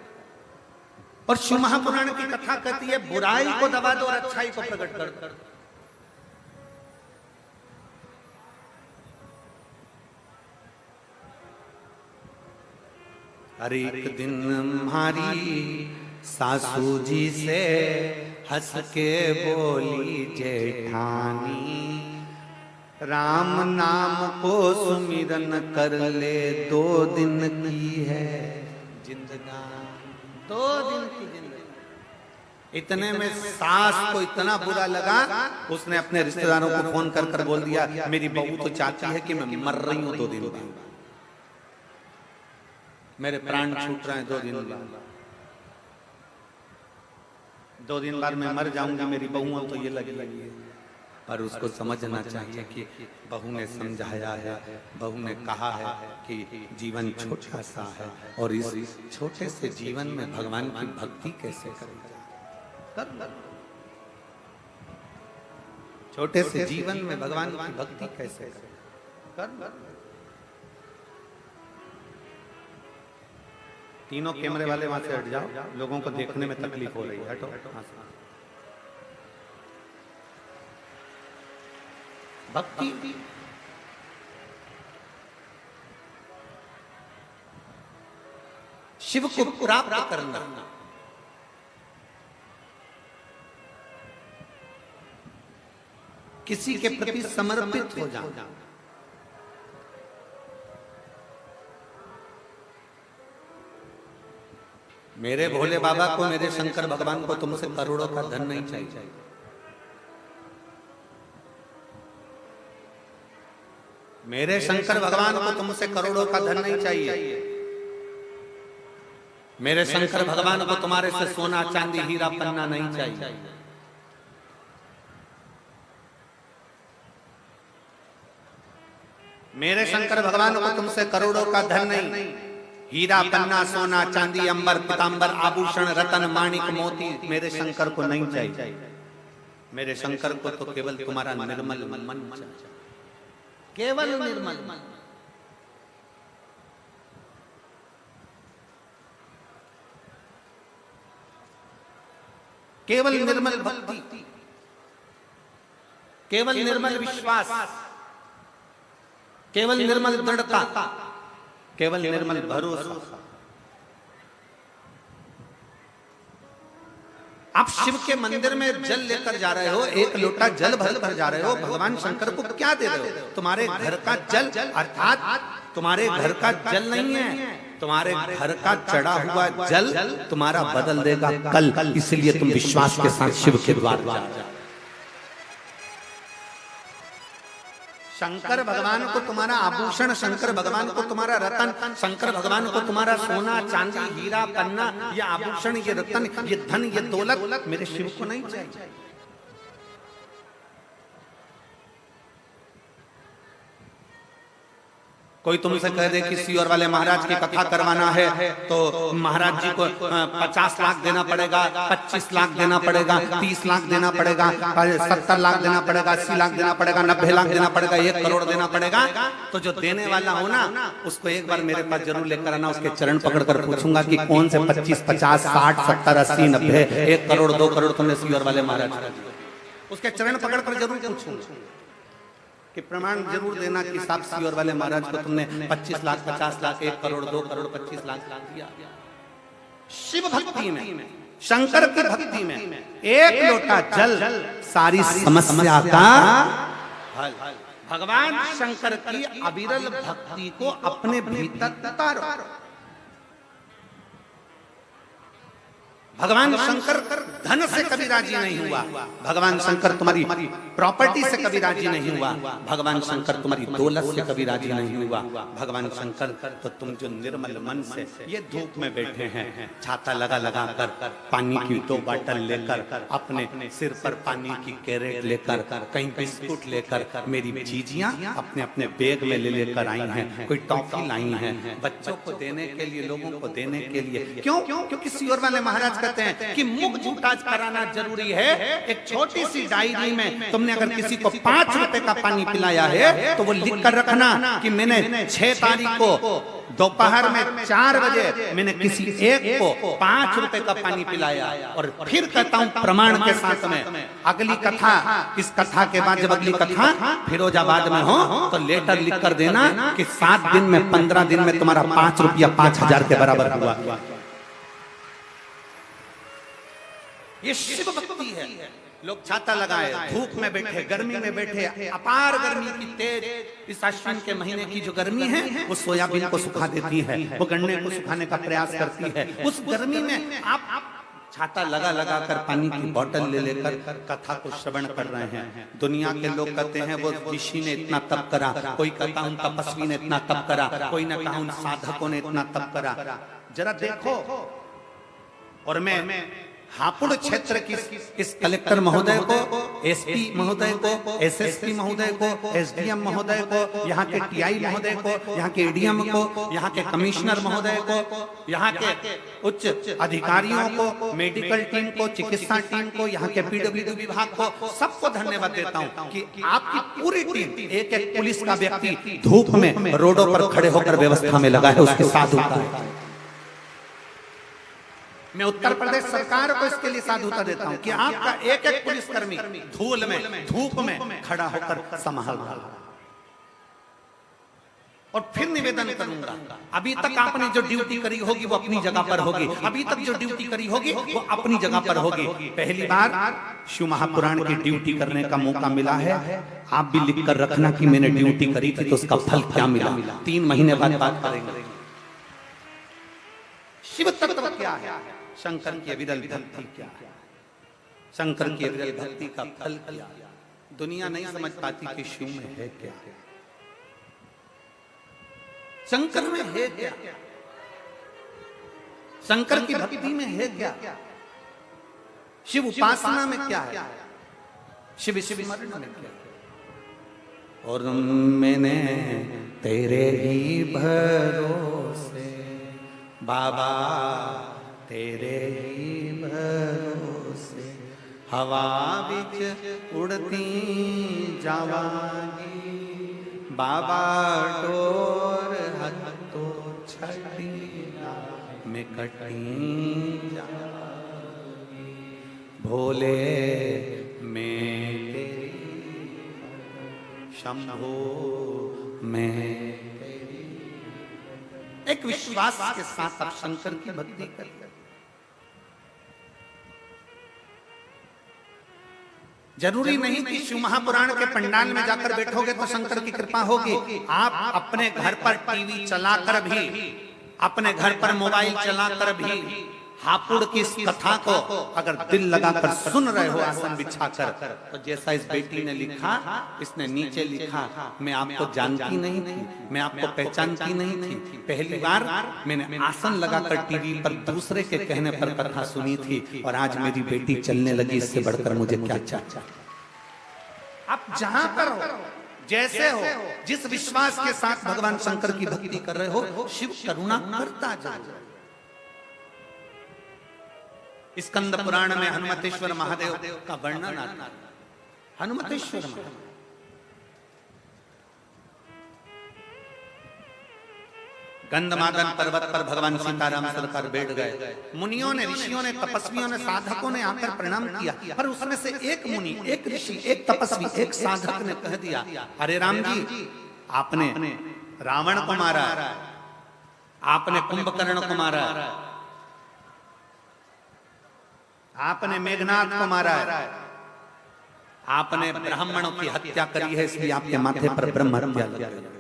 और शिव महापुराण की कथा कहती है बुराई को दबा दो और अच्छाई को प्रकट कर दो। अरे एक दिन हमारी सासू जी से हंस के बोली जेठानी, राम नाम को सुमिरन कर ले, 2 दिन की है जिंदगानी, 2 दिन की जिंदगी। इतने में सास को इतना बुरा लगा, उसने अपने रिश्तेदारों को फोन कर कर बोल दिया मेरी बहू तो चाहती है कि मैं मर रही हूं 2 दिन बाद, मेरे प्राण छूट रहे हैं 2 दिन बाद, 2 दिन बाद मैं मर जाऊंगी, मेरी बहुओं तो ये लगी है। पर उसको समझना चाहिए कि बहू ने समझाया है, बहू ने कहा है कि जीवन छोटा सा है और इस छोटे से जीवन में भगवान की भक्ति कैसे करें, छोटे से जीवन में भगवान की भक्ति कैसे करें। तीनों कैमरे वाले वहां से हट जाओ, लोगों को देखने में तकलीफ हो रही है, हटो। भक्ति शिव को प्राप्त करना, किसी के प्रति समर्पित हो जाना, मेरे भोले बाबा को, मेरे शंकर भगवान को तुमसे करोड़ों का धन नहीं चाहिए, मेरे शंकर भगवान को तुमसे करोड़ों का धन नहीं चाहिए, मेरे शंकर भगवान को तुम्हारे से सोना चांदी हीरा पन्ना नहीं चाहिए, मेरे शंकर भगवान को तुमसे करोड़ों का धन नहीं, हीरा पन्ना सोना चांदी अंबर पीतांबर आभूषण रतन माणिक मोती मेरे शंकर को नहीं चाहिए, मेरे शंकर को तो केवल तुम्हारा निर्मल मन चाहिए, केवल निर्मल मन। केवल निर्मल भक्ति, केवल निर्मल विश्वास, केवल निर्मल दृढ़ता, केवल निर्मल भरोसा। आप शिव के मंदिर में जल लेकर जा रहे हो, एक लोटा जल भर कर जा रहे हो, भगवान शंकर को क्या दे रहे हो? तुम्हारे घर का जल, अर्थात तुम्हारे घर का जल नहीं है, तुम्हारे घर का चढ़ा हुआ जल तुम्हारा बदल देगा कल। इसलिए तुम विश्वास के साथ शिव के द्वार जाओ। शंकर भगवान को तुम्हारा आभूषण, शंकर भगवान को तुम्हारा रतन, शंकर भगवान को तुम्हारा सोना चांदी हीरा पन्ना, ये आभूषण, ये रतन, ये धन, ये दौलत मेरे शिव को नहीं चाहिए। कोई तुमसे कह दे कि सीहोर वाले महाराज की कथा करवाना है तो महाराज जी को 50 लाख देना पड़ेगा, 25 लाख देना पड़ेगा, 30 लाख देना पड़ेगा, 70 लाख देना पड़ेगा, 80 लाख देना पड़ेगा, 90 लाख देना पड़ेगा, 1 करोड़ देना पड़ेगा। तो जो देने वाला हो ना, उसको एक बार मेरे पास जरूर लेकर आना। उसके चरण पकड़कर पूछूंगा कि कौन से 25, 50, 60, 70, 80, 90, 1 करोड़ 2 करोड़ तुमने सीहोर वाले महाराज, उसके चरण पकड़कर जरूर पूछूंगा कि प्रमाण जरूर देना कि साहब सीहोर वाले महाराज को तुमने 25 लाख, 50 लाख, 1 करोड़ 2 करोड़ 25 लाख दिया। शिव भक्ति में, शंकर की भक्ति में एक लोटा जल सारी समस्या का हल। भगवान शंकर की अविरल भक्ति को अपने भीतर उतारो। भगवान शंकर धन से कभी राजी नहीं हुआ, भगवान शंकर तुम्हारी प्रॉपर्टी से कभी राजी नहीं हुआ, भगवान शंकर तुम्हारी दौलत से कभी राजी नहीं हुआ। भगवान शंकर तो तुम जो निर्मल मन से ये धूप में बैठे हैं, छाता लगा लगा कर, पानी की 2 बाटल लेकर, अपने सिर पर पानी की कैरेट लेकर, कहीं बिस्कुट लेकर, मेरी जीजियां अपने अपने बैग में ले लेकर आई हैं, कोई टॉफी लाई है बच्चों को देने के लिए, लोगों को देने के लिए। क्यों? क्योंकि सीहोर वाले महाराज कहते हैं कि मुख झूठा कराना जरूरी है। एक छोटी सी डायरी में तुमने अगर किसी को 5 रुपए का पानी पिलाया है तो वो लिख कर रखना कि मैंने 6 तारीख को दोपहर में 4 बजे मैंने किसी एक को 5 रुपए का पानी पिलाया। और फिर कहता हूं प्रमाण के साथ में, अगली कथा, इस कथा के बाद जब अगली कथा फिरोजाबाद में हो तो लेटर लिख कर देना कि 7 दिन में 15 दिन में तुम्हारा 5 रुपया 5000 के बराबर हुआ। ये शिव भक्ति है। लोग छाता लगाए, धूप में बैठे, गर्मी में बैठे, अपार गर्मी की तेज, इस अश्विन के महीने की जो गर्मी है वो सोयाबीन को सुखा देती है, वो गन्ने को सुखाने का प्रयास करती है। उस गर्मी में आप छाता लगा लगा कर पानी की बोतल ले लेकर कथा को श्रवण कर रहे हैं। दुनिया के लोग कहते हैं वो ऋषि ने इतना तप करा, कोई कहता उन तपस्वी ने इतना तप करा, कोई न कहा उन साधकों ने इतना तप करा। जरा देखो। और मैं हापुड़ क्षेत्र की इस कलेक्टर महोदय को, एसपी महोदय को, एसएसपी महोदय को, एसडीएम महोदय को, यहाँ के टीआई महोदय को, यहाँ के एडीएम को, यहाँ के कमिश्नर महोदय को, यहाँ के उच्च अधिकारियों को, मेडिकल टीम को, चिकित्सा टीम को, यहाँ के पीडब्ल्यूडी विभाग को, सबको धन्यवाद देता हूँ कि आपकी पूरी टीम, एक एक पुलिस का व्यक्ति धूप में रोडों पर खड़े होकर व्यवस्था में लगा है, उसके साथ होता है। मैं उत्तर प्रदेश सरकार को इसके लिए साधुता देता हूं कि आपका एक एक पुलिसकर्मी धूल में, धूप में खड़ा होकर संभाल रहा है। और फिर निवेदन करूंगा, अभी तक आपने जो ड्यूटी करी होगी वो अपनी जगह पर होगी, अभी तक जो ड्यूटी करी होगी वो अपनी जगह पर होगी। पहली बार शिव महापुराण की ड्यूटी करने का मौका मिला है। आप भी लिख कर रखना कि मैंने ड्यूटी करी थी तो उसका फल क्या मिला। 3 महीने बाद बात करेंगे। शिव तत्व क्या है, शंकर की अविरल भक्ति क्या है, शंकर की अविरल भक्ति का फल क्या है। दुनिया नहीं समझ पाती कि शिव में है क्या, शंकर में है क्या, शंकर की भक्ति में है क्या, शिव उपासना में क्या है, शिव स्मरण में क्या है। और मैंने तेरे ही भरोसे बाबा, तेरे ही भरोसे हवा बिच उड़ती जावांगी, बाबा डोर हतो छड़ी मैं कटी जावांगी। भोले मैं तेरी, शंभो मैं तेरी। एक विश्वास के साथ आप शंकर की भक्ति करिए। जरूरी नहीं कि शिव महापुराण के पंडाल में जाकर बैठोगे तो शंकर की कृपा होगी। आप अपने घर पर टीवी चलाकर भी, अपने घर पर मोबाइल चलाकर भी हापुड़ की इस कथा को अगर दिल लगाकर सुन रहे हो आसन बिछाकर, तो जैसा इस बेटी ने लिखा, इसने नीचे लिखा, मैं आपको जानती नहीं थी, मैं आपको पहचानती नहीं थी, पहली बार मैंने आसन लगाकर टीवी पर दूसरे के कहने पर कथा सुनी थी और आज मेरी बेटी चलने लगी, इससे बढ़कर मुझे क्या चाहिए। आप जहां पर हो, जैसे हो, जिस विश्वास के साथ भगवान शंकर की भक्ति कर रहे हो, शिव करुणा करता जाए। स्कंद पुराण में हनुमतेश्वर महादेव का वर्णन आता है। हनुमतेश्वर महादेव गंधमादन पर्वत पर भगवान सीताराम सरकार बैठ गए। मुनियों ने, ऋषियों ने, तपस्वियों ने, साधकों ने आकर प्रणाम किया, पर उसमें से एक मुनि, एक ऋषि, एक तपस्वी, एक साधक ने कह दिया, अरे राम जी, आपने रावण को मारा, आपने कुंभकर्ण को मारा, आपने मेघनाथ को मारा है, आपने ब्राह्मणों की हत्या करी है, इसलिए आपके माथे पर ब्रह्म हत्या लगी है,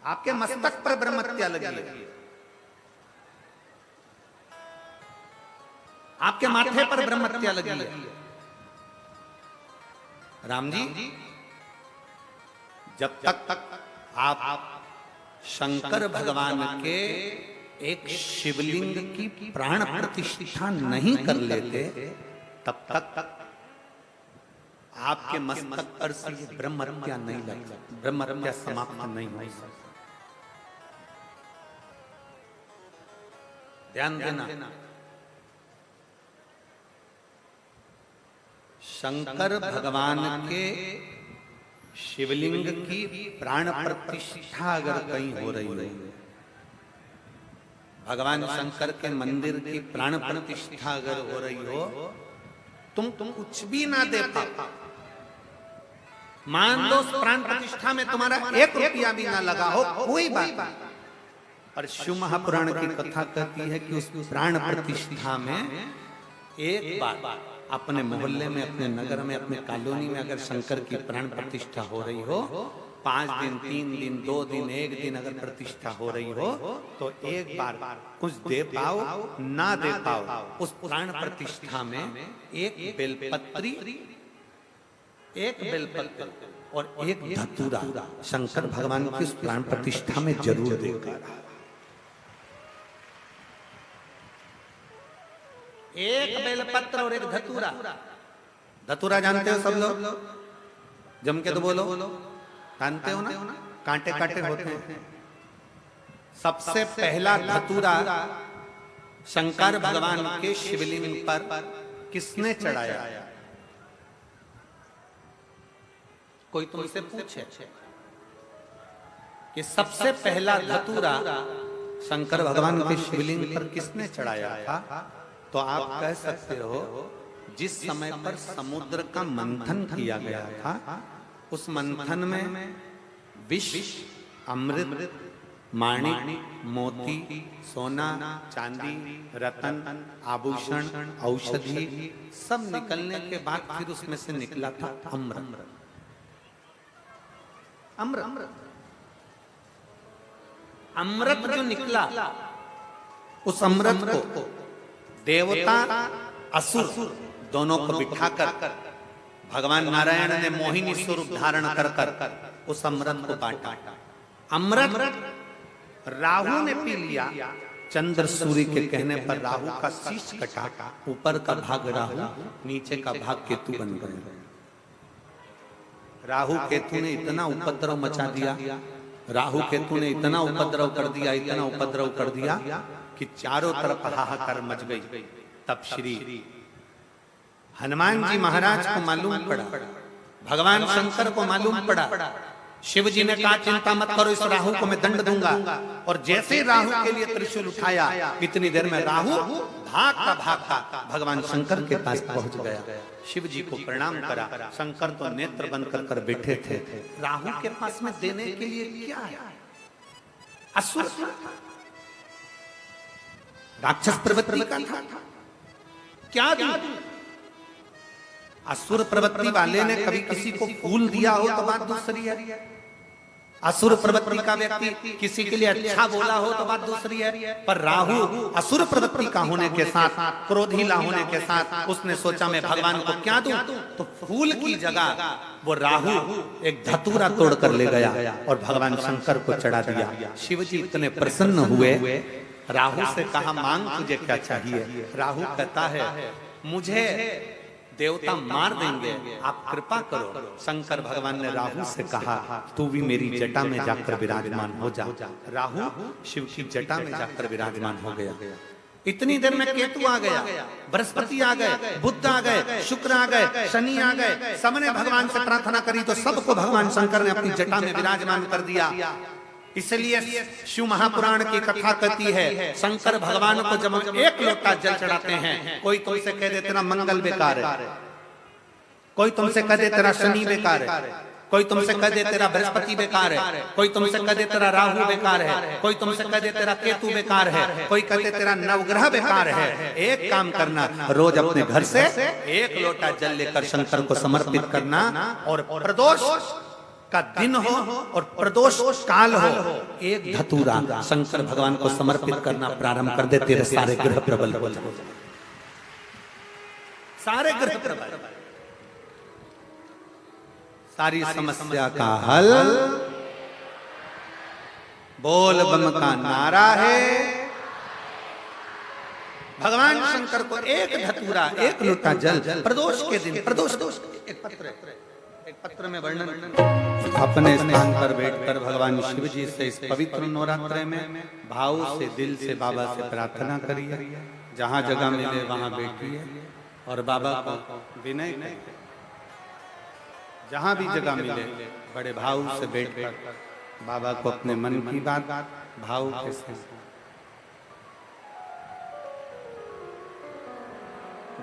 आपके मस्तक पर ब्रह्म हत्या लगी है, आपके माथे पर ब्रह्म हत्या लगी है। राम जी, जब तक आप शंकर भगवान के एक शिवलिंग की प्राण प्रतिष्ठा नहीं कर लेते, तब तक आपके मस्तक पर से ब्रह्म हत्या नहीं लगती, ब्रह्म हत्या समाप्त नहीं हो सकती। ध्यान देना, शंकर भगवान के शिवलिंग की प्राण प्रतिष्ठा अगर कहीं हो रही है, भगवान शंकर के मंदिर की प्राण प्रतिष्ठा अगर हो रही हो, तुम कुछ भी ना दे पाओ, मान लो प्राण प्रतिष्ठा में तुम्हारा 1 रुपया भी ना लगा हो, कोई बात नहीं, पर शिव महापुराण की कथा कहती है कि उस प्राण प्रतिष्ठा में एक बार अपने मोहल्ले में, अपने नगर में, अपने कॉलोनी में अगर शंकर की प्राण प्रतिष्ठा हो रही हो, 5 दिन, 3 दिन, 2 दिन, 1 दिन अगर प्रतिष्ठा हो रही हो, तो एक बार कुछ दे पाओ ना दे पाओ, उस प्राण प्रतिष्ठा में एक बेलपत्री, एक बेलपत्र और एक धतूरा शंकर भगवान की उस प्राण प्रतिष्ठा में जरूर देगा। एक बेलपत्र और एक धतूरा। धतूरा जानते हो सब लोग? जम के तो बोलो, जानते हो ना? कांटे कांटे होते हैं। सबसे पहला धतूरा शंकर भगवान के शिवलिंग पर किसने चढ़ाया? कोई तुमसे पूछे कि सबसे पहला धतूरा शंकर भगवान के शिवलिंग पर किसने चढ़ाया था, तो आप कह सकते हो जिस समय पर समुद्र का मंथन किया गया था, उस मंथन में विष, अमृत, माणिक, मोती, सोना, चांदी, रतन, आभूषण, औषधि सब निकलने के बाद फिर उसमें से निकला था अमृत। अमृत अमृत जो निकला, उस अमृत को देवता असुर दोनों को बिठाकर भगवान नारायण ने मोहिनी स्वरूप धारण कर उस अमृत को बांटा। अमृत राहु ने पी लिया। चंद्र सूर्य के कहने पर राहु का शीश कटा, ऊपर का भाग राहु, नीचे का भाग केतु बन गए। राहु केतु ने इतना उपद्रव मचा दिया, राहु केतु ने इतना उपद्रव कर दिया, इतना उपद्रव कर दिया कि चारों तरफ हाहाकार मच गई। तब श्री हनुमान जी महाराज को मालूम पड़ा, भगवान शंकर को मालूम पड़ा। शिव जी ने कहा चिंता मत करो, इस राहु को मैं दंड दूंगा। और जैसे राहु के लिए त्रिशूल उठाया, इतनी देर में राहु भागता भागता भगवान शंकर के पास पहुंच गया। शिव जी को प्रणाम करा। शंकर तो नेत्र बंद कर कर बैठे थे। राहु के पास में देने के लिए क्या है? असुर राक्षस प्रवृत्ति का था, क्या दूं? असुर प्रवृत्ति वाले ने कभी किसी को फूल दिया हो तो बात दूसरी है। असुर प्रवृत्ति का व्यक्ति किसी के लिए अच्छा बोला हो तो बात दूसरी है। पर राहु असुर प्रवृत्ति का होने के साथ, क्रोधीला होने के साथ उसने सोचा मैं भगवान को क्या दूं? तो फूल की जगह वो राहु एक धतूरा तोड़ कर ले गया और भगवान शंकर को चढ़ा दिया। शिव जी इतने प्रसन्न हुए। राहु से कहा मांग तुझे क्या चाहिए? राहु कहता है मुझे देवता मार देंगे, आप कृपा करो। शंकर भगवान ने राहु से कहा तू भी मेरी जटा में जाकर विराजमान हो जा। राहु शिव की जटा में जाकर विराजमान हो गया। इतनी देर में केतु आ गया, बृहस्पति आ गए, बुध आ गए, शुक्र आ गए, शनि आ गए। सबने भगवान से प्रार्थना करी तो सबको भगवान शंकर ने अपनी जटा में विराजमान कर दिया। इसलिए शिव महापुराण की कथा कहती है शंकर भगवान को जब हम एक लोटा जल चढ़ाते हैं, कोई तुमसे कह दे तेरा मंगल बेकार है, कोई तुमसे कह दे तेरा शनि बेकार है, कोई तुमसे कह दे तेरा बृहस्पति बेकार है, कोई तुमसे कह दे तेरा राहु बेकार है, कोई तुमसे कह दे तेरा केतु बेकार है, कोई कहते तेरा नवग्रह बेकार है। एक काम करना, रोज अपने घर से एक लोटा जल लेकर शंकर को समर्पित करना और प्रदोष का दिन हो और प्रदोष काल हो, एक धतूरा शंकर भगवान को समर्पित करना प्रारंभ कर दे, तेरे सारे ग्रह प्रबल हो जाए। सारे ग्रह प्रबल, सारी समस्या का हल बोल बम का नारा है। भगवान शंकर को एक धतूरा, एक लोटा जल प्रदोष के दिन, प्रदोष एक पत्र में वर्णन, अपने स्थान पर बैठकर भगवान शिव जी से इस पवित्र नवरात्र में भाव से, दिल से बाबा से प्रार्थना करिए। जहाँ जगह मिले वहाँ बैठिए और बाबा को विनय करिए। जहाँ भी जगह मिले बड़े भाव से बैठकर बाबा को अपने मन की बात भाव के साथ,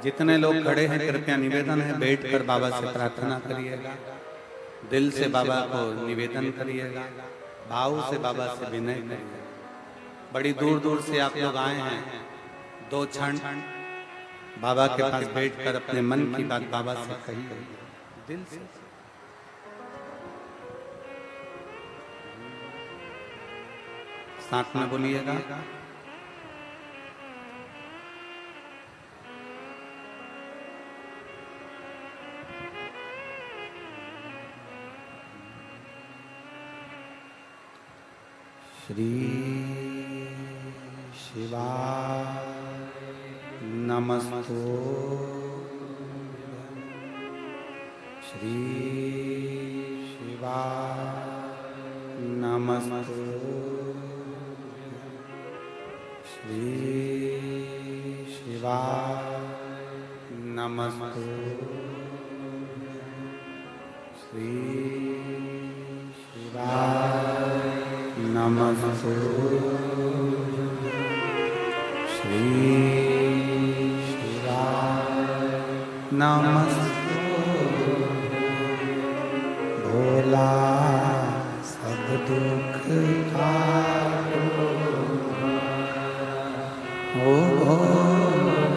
जितने लोग खड़े हैं कृपया निवेदन है बैठकर बाबा से प्रार्थना करिएगा। दिल से बाबा को निवेदन करिएगा, भाव से बाबा से विनय करिएगा। बड़ी दूर दूर से आप लोग आए हैं, दो क्षण बाबा के पास बैठकर अपने मन की बात बाबा से कहिए दिल से। साथ में बोलिएगा, श्री शिवाय नमस्तु, श्री शिवाय नमस्तु, श्री शिवाय नमस्तु, श्री शिवाय नमस्तु, श्री शिवाय नमस्तु। भोला सब दुख काटो, ओ भोला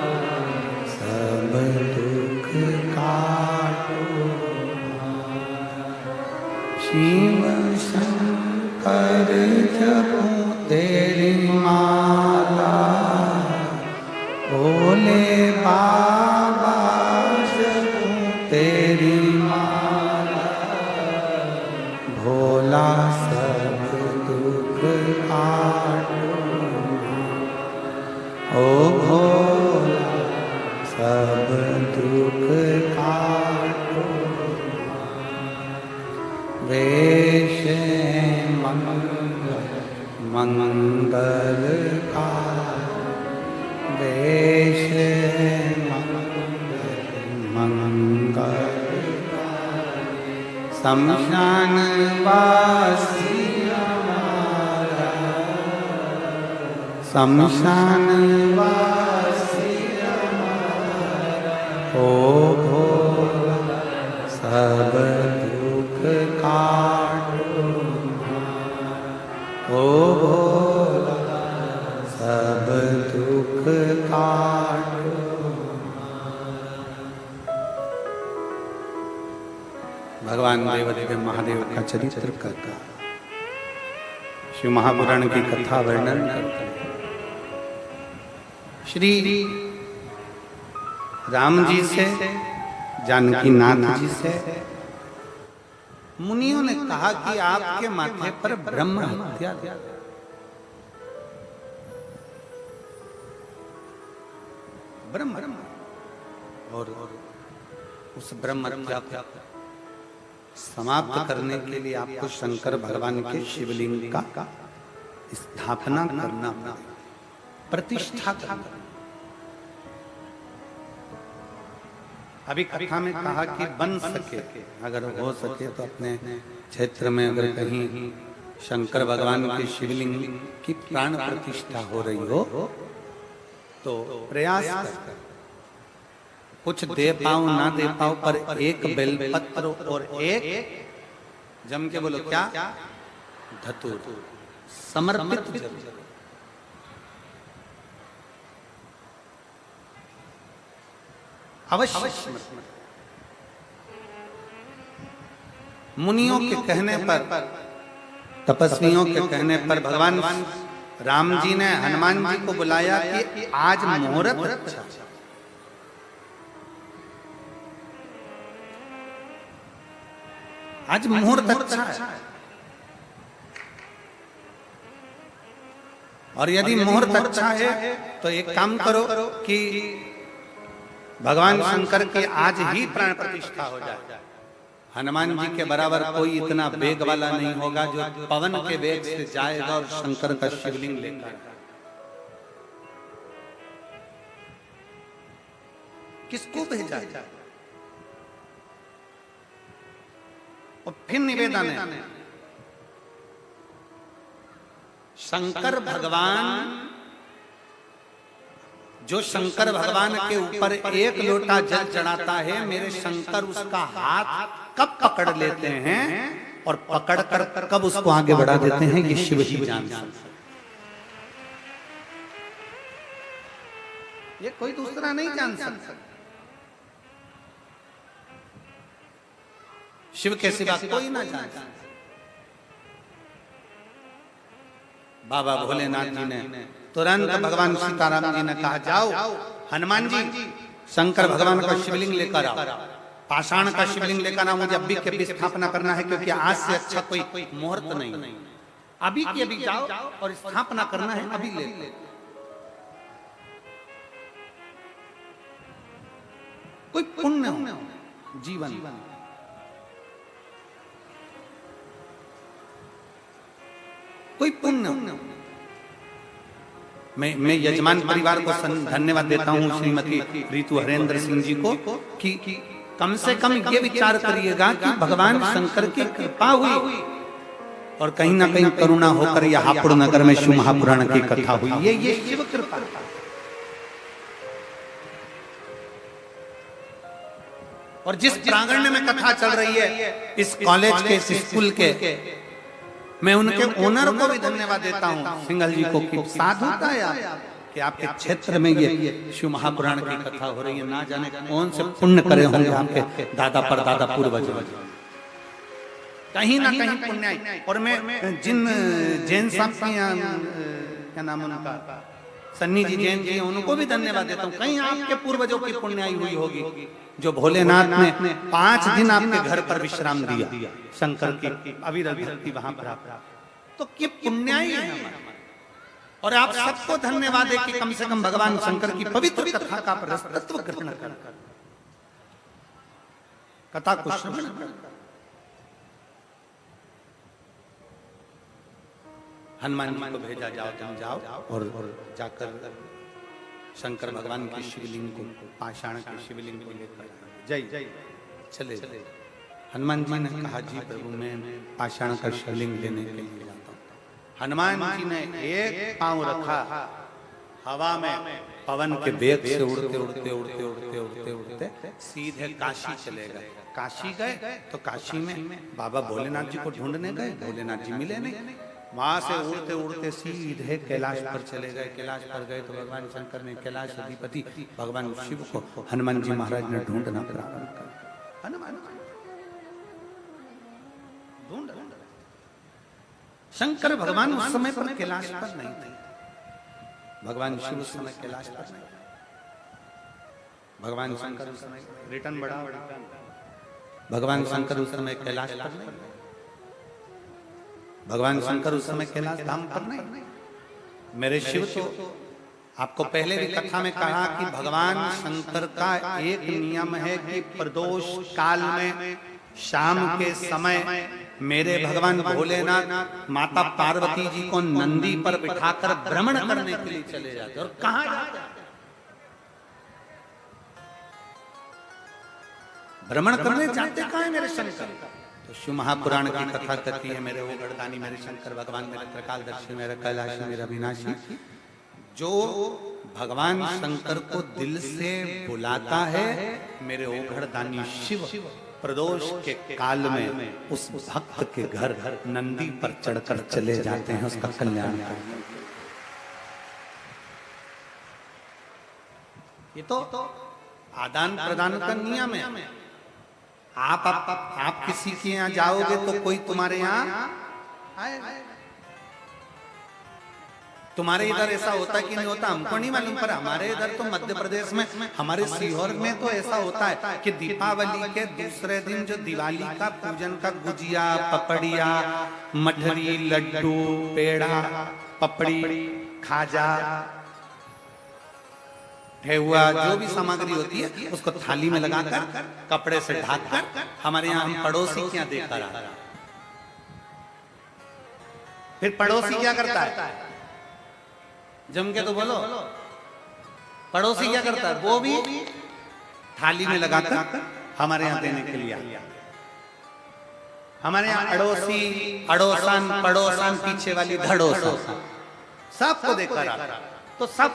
सब दुख काटो। शिव शंकर जपो तेरी माला, भोले बाबा जपो तेरी माला। भोला सब दुख काटो, ओ भोला सब दुख काटो। वेश मंगल का, वेश मंगल का। शमशान वासी हमारा, शमशान वासी ओ भोला सब दुख काटो, ओ भोला सब दुख काटो। भगवान देवदेव महादेव का चरित्र करता, शिव महापुराण की कथा वर्णन करते हैं। श्री राम जी से, जानकी नाथ जी से मुनियों ने कहा कि आपके माथे पर ब्रह्म हत्या, ब्रह्म और उस ब्रह्म हत्या को समाप्त करने के लिए आपको शंकर भगवान के शिवलिंग का स्थापना करना, प्रतिष्ठा करना। अभी कथा में कहा कि बन सके, अगर हो सके तो अपने क्षेत्र में अगर कहीं शंकर भगवान के शिवलिंग की प्राण प्रतिष्ठा हो रही हो तो प्रयास कर, कुछ दे पाऊं ना दे पाऊं, पर एक बेलपत्र और एक, जम के बोलो क्या, धतूर समर्पित जरूर। अवश्य। मुनियों के कहने पर, तपस्वियों के कहने पर भगवान राम जी ने हनुमान जी को बुलाया कि आज मुहूर्त अच्छा, आज मुहूर्त अच्छा है, और यदि मुहूर्त अच्छा है तो एक काम करो कि भगवान शंकर की आज ही प्राण प्रतिष्ठा हो जाए। हनुमान जी के बराबर कोई इतना वेग वाला नहीं होगा जो पवन के वेग से जाएगा और शंकर का शिवलिंग लेकर। किसको भेजा जाए? और फिर निवेदन है, शंकर भगवान, जो शंकर भगवान के ऊपर एक लोटा जल चढ़ाता है, मेरे शंकर उसका हाथ कब पकड़ लेते हैं और पकड़ कर कब उसको आगे बढ़ा देते हैं, ये शिव ही जानते हैं। ये कोई दूसरा नहीं जान सकता। शिव के सिवा कोई ना जान सकता। बाबा भोलेनाथ जी ने तुरंत भगवान सीताराम जी ने कहा, जाओ हनुमान जी शंकर भगवान का शिवलिंग लेकर आओ, पाषाण का शिवलिंग लेकर आओ, मुझे अभी के अभी स्थापना करना है, क्योंकि आज से अच्छा कोई मुहूर्त नहीं। अभी के अभी जाओ और स्थापना करना है, अभी ले। कोई पुण्य हो जीवन, कोई पुण्य। मैं यजमान परिवार को धन्यवाद देता हूँ, श्रीमती ऋतु हरेंद्र सिंह जी को, कि कम से कम ये विचार करिएगा कि भगवान शंकर की कृपा हुई और कहीं ना कहीं करुणा होकर यह हापुड़ नगर में शिव महापुराण की कथा हुई। ये शिव कृपा। और जिस प्रांगण में कथा चल रही है, इस कॉलेज के, इस स्कूल के, मैं उनके ओनर को भी धन्यवाद देता हूँ, सिंघल जी को, कि साधुता है कि आपके क्षेत्र में ये शिव महापुराण की कथा हो रही है। ना जाने कौन से पुण्य करे होंगे आपके दादा परदादा पूर्वज, कहीं ना कहीं पुण्य। और मैं जिन जैन साहब की, क्या नाम उनका, सन्नी जी जैन जी, उनको भी धन्यवाद देता हूँ। कहीं आपके पूर्वजों की पुण्याई हुई होगी, जो भोलेनाथ ने 5 दिन आपके घर पर विश्राम दिया, शंकर की अविरल भक्ति वहां पर, तो ये पुण्याई है। और आप सबको धन्यवाद है कि कम से कम भगवान शंकर की पवित्र कथा का रसतत्व ग्रहण कर, कथा को श्रवण कर। हनुमान जी को भेजा, जाओ तुम जाओ और जाकर शंकर भगवान के शिवलिंग को, पाषाण के शिवलिंग को लेकर जय चले। हनुमान जी ने कहा, जी प्रभु मैं पाषाण का शिवलिंग लेने के लिए जाता हूँ। हनुमान जी ने एक पांव रखा हवा में, पवन के वेग से उड़ते उड़ते उड़ते उड़ते उड़ते उड़ते सीधे काशी चले गए। काशी गए तो काशी में बाबा भोलेनाथ जी को ढूंढने गए, भोलेनाथ जी मिले नहीं। वहां से उड़ते उड़ते सीधे कैलाश पर चले गए। कैलाश पर गए तो भगवान शंकर ने कैलाश अधिपति भगवान शिव को हनुमान जी महाराज ने ढूंढना प्रारंभ कर। हनुमान ढूंढ शंकर भगवान उस समय पर कैलाश पर नहीं थे। भगवान शिव उस समय कैलाश पर नहीं। भगवान शंकर उस समय रिटर्न बढ़ा, भगवान शंकर उस समय कैलाश पर नहीं। भगवान शंकर उस समय कैलाश धाम पर नहीं। मेरे शिव तो आपको पहले भी कथा में कहा कि भगवान शंकर का एक नियम है कि प्रदोष काल में शाम के समय मेरे भगवान भोलेनाथ माता पार्वती जी को नंदी पर बिठाकर भ्रमण करने के लिए चले जाते। और कहां जाते? भ्रमण करने जाते कहां है मेरे शंकर? तो शिव महापुराण की कथा कहती है मेरे वो गढ़दानी मेरे शंकर भगवान मेरे त्रिकालदर्शी मेरे कैलाशी मेरे अविनाशी, जो भगवान शंकर को दिल से बुलाता है मेरे वो गढ़दानी शिव प्रदोष के काल में उस भक्त के घर नंदी पर चढ़कर चले जाते हैं उसका कल्याण करने। ये तो आदान प्रदान का नियम है। आप किसी के यहाँ जाओगे तो कोई तुम्हारे यहाँ आएगा। तुम्हारे इधर ऐसा होता कि नहीं होता हमको नहीं मालूम, पर हमारे इधर तो मध्य प्रदेश में हमारे सीहोर में तो ऐसा होता है कि दीपावली के दूसरे दिन जो दिवाली का पूजन का गुजिया पपड़िया मठरी लड्डू पेड़ा पपड़ी खाजा ठेहुआ जो भी सामग्री होती है उसको थाली में लगाकर कपड़े से ढककर हमारे यहाँ हम पड़ोसी क्या देकर आ रहा। फिर पड़ोसी क्या करता है? जम के तो बोलो। पड़ोसी क्या करता है? वो भी थाली में लगाकर हमारे यहाँ देने के लिए आया। हमारे यहाँ अड़ोसी अड़ोसन पड़ोसन पीछे वाली धड़ोसन सबको देकर आता। तो सब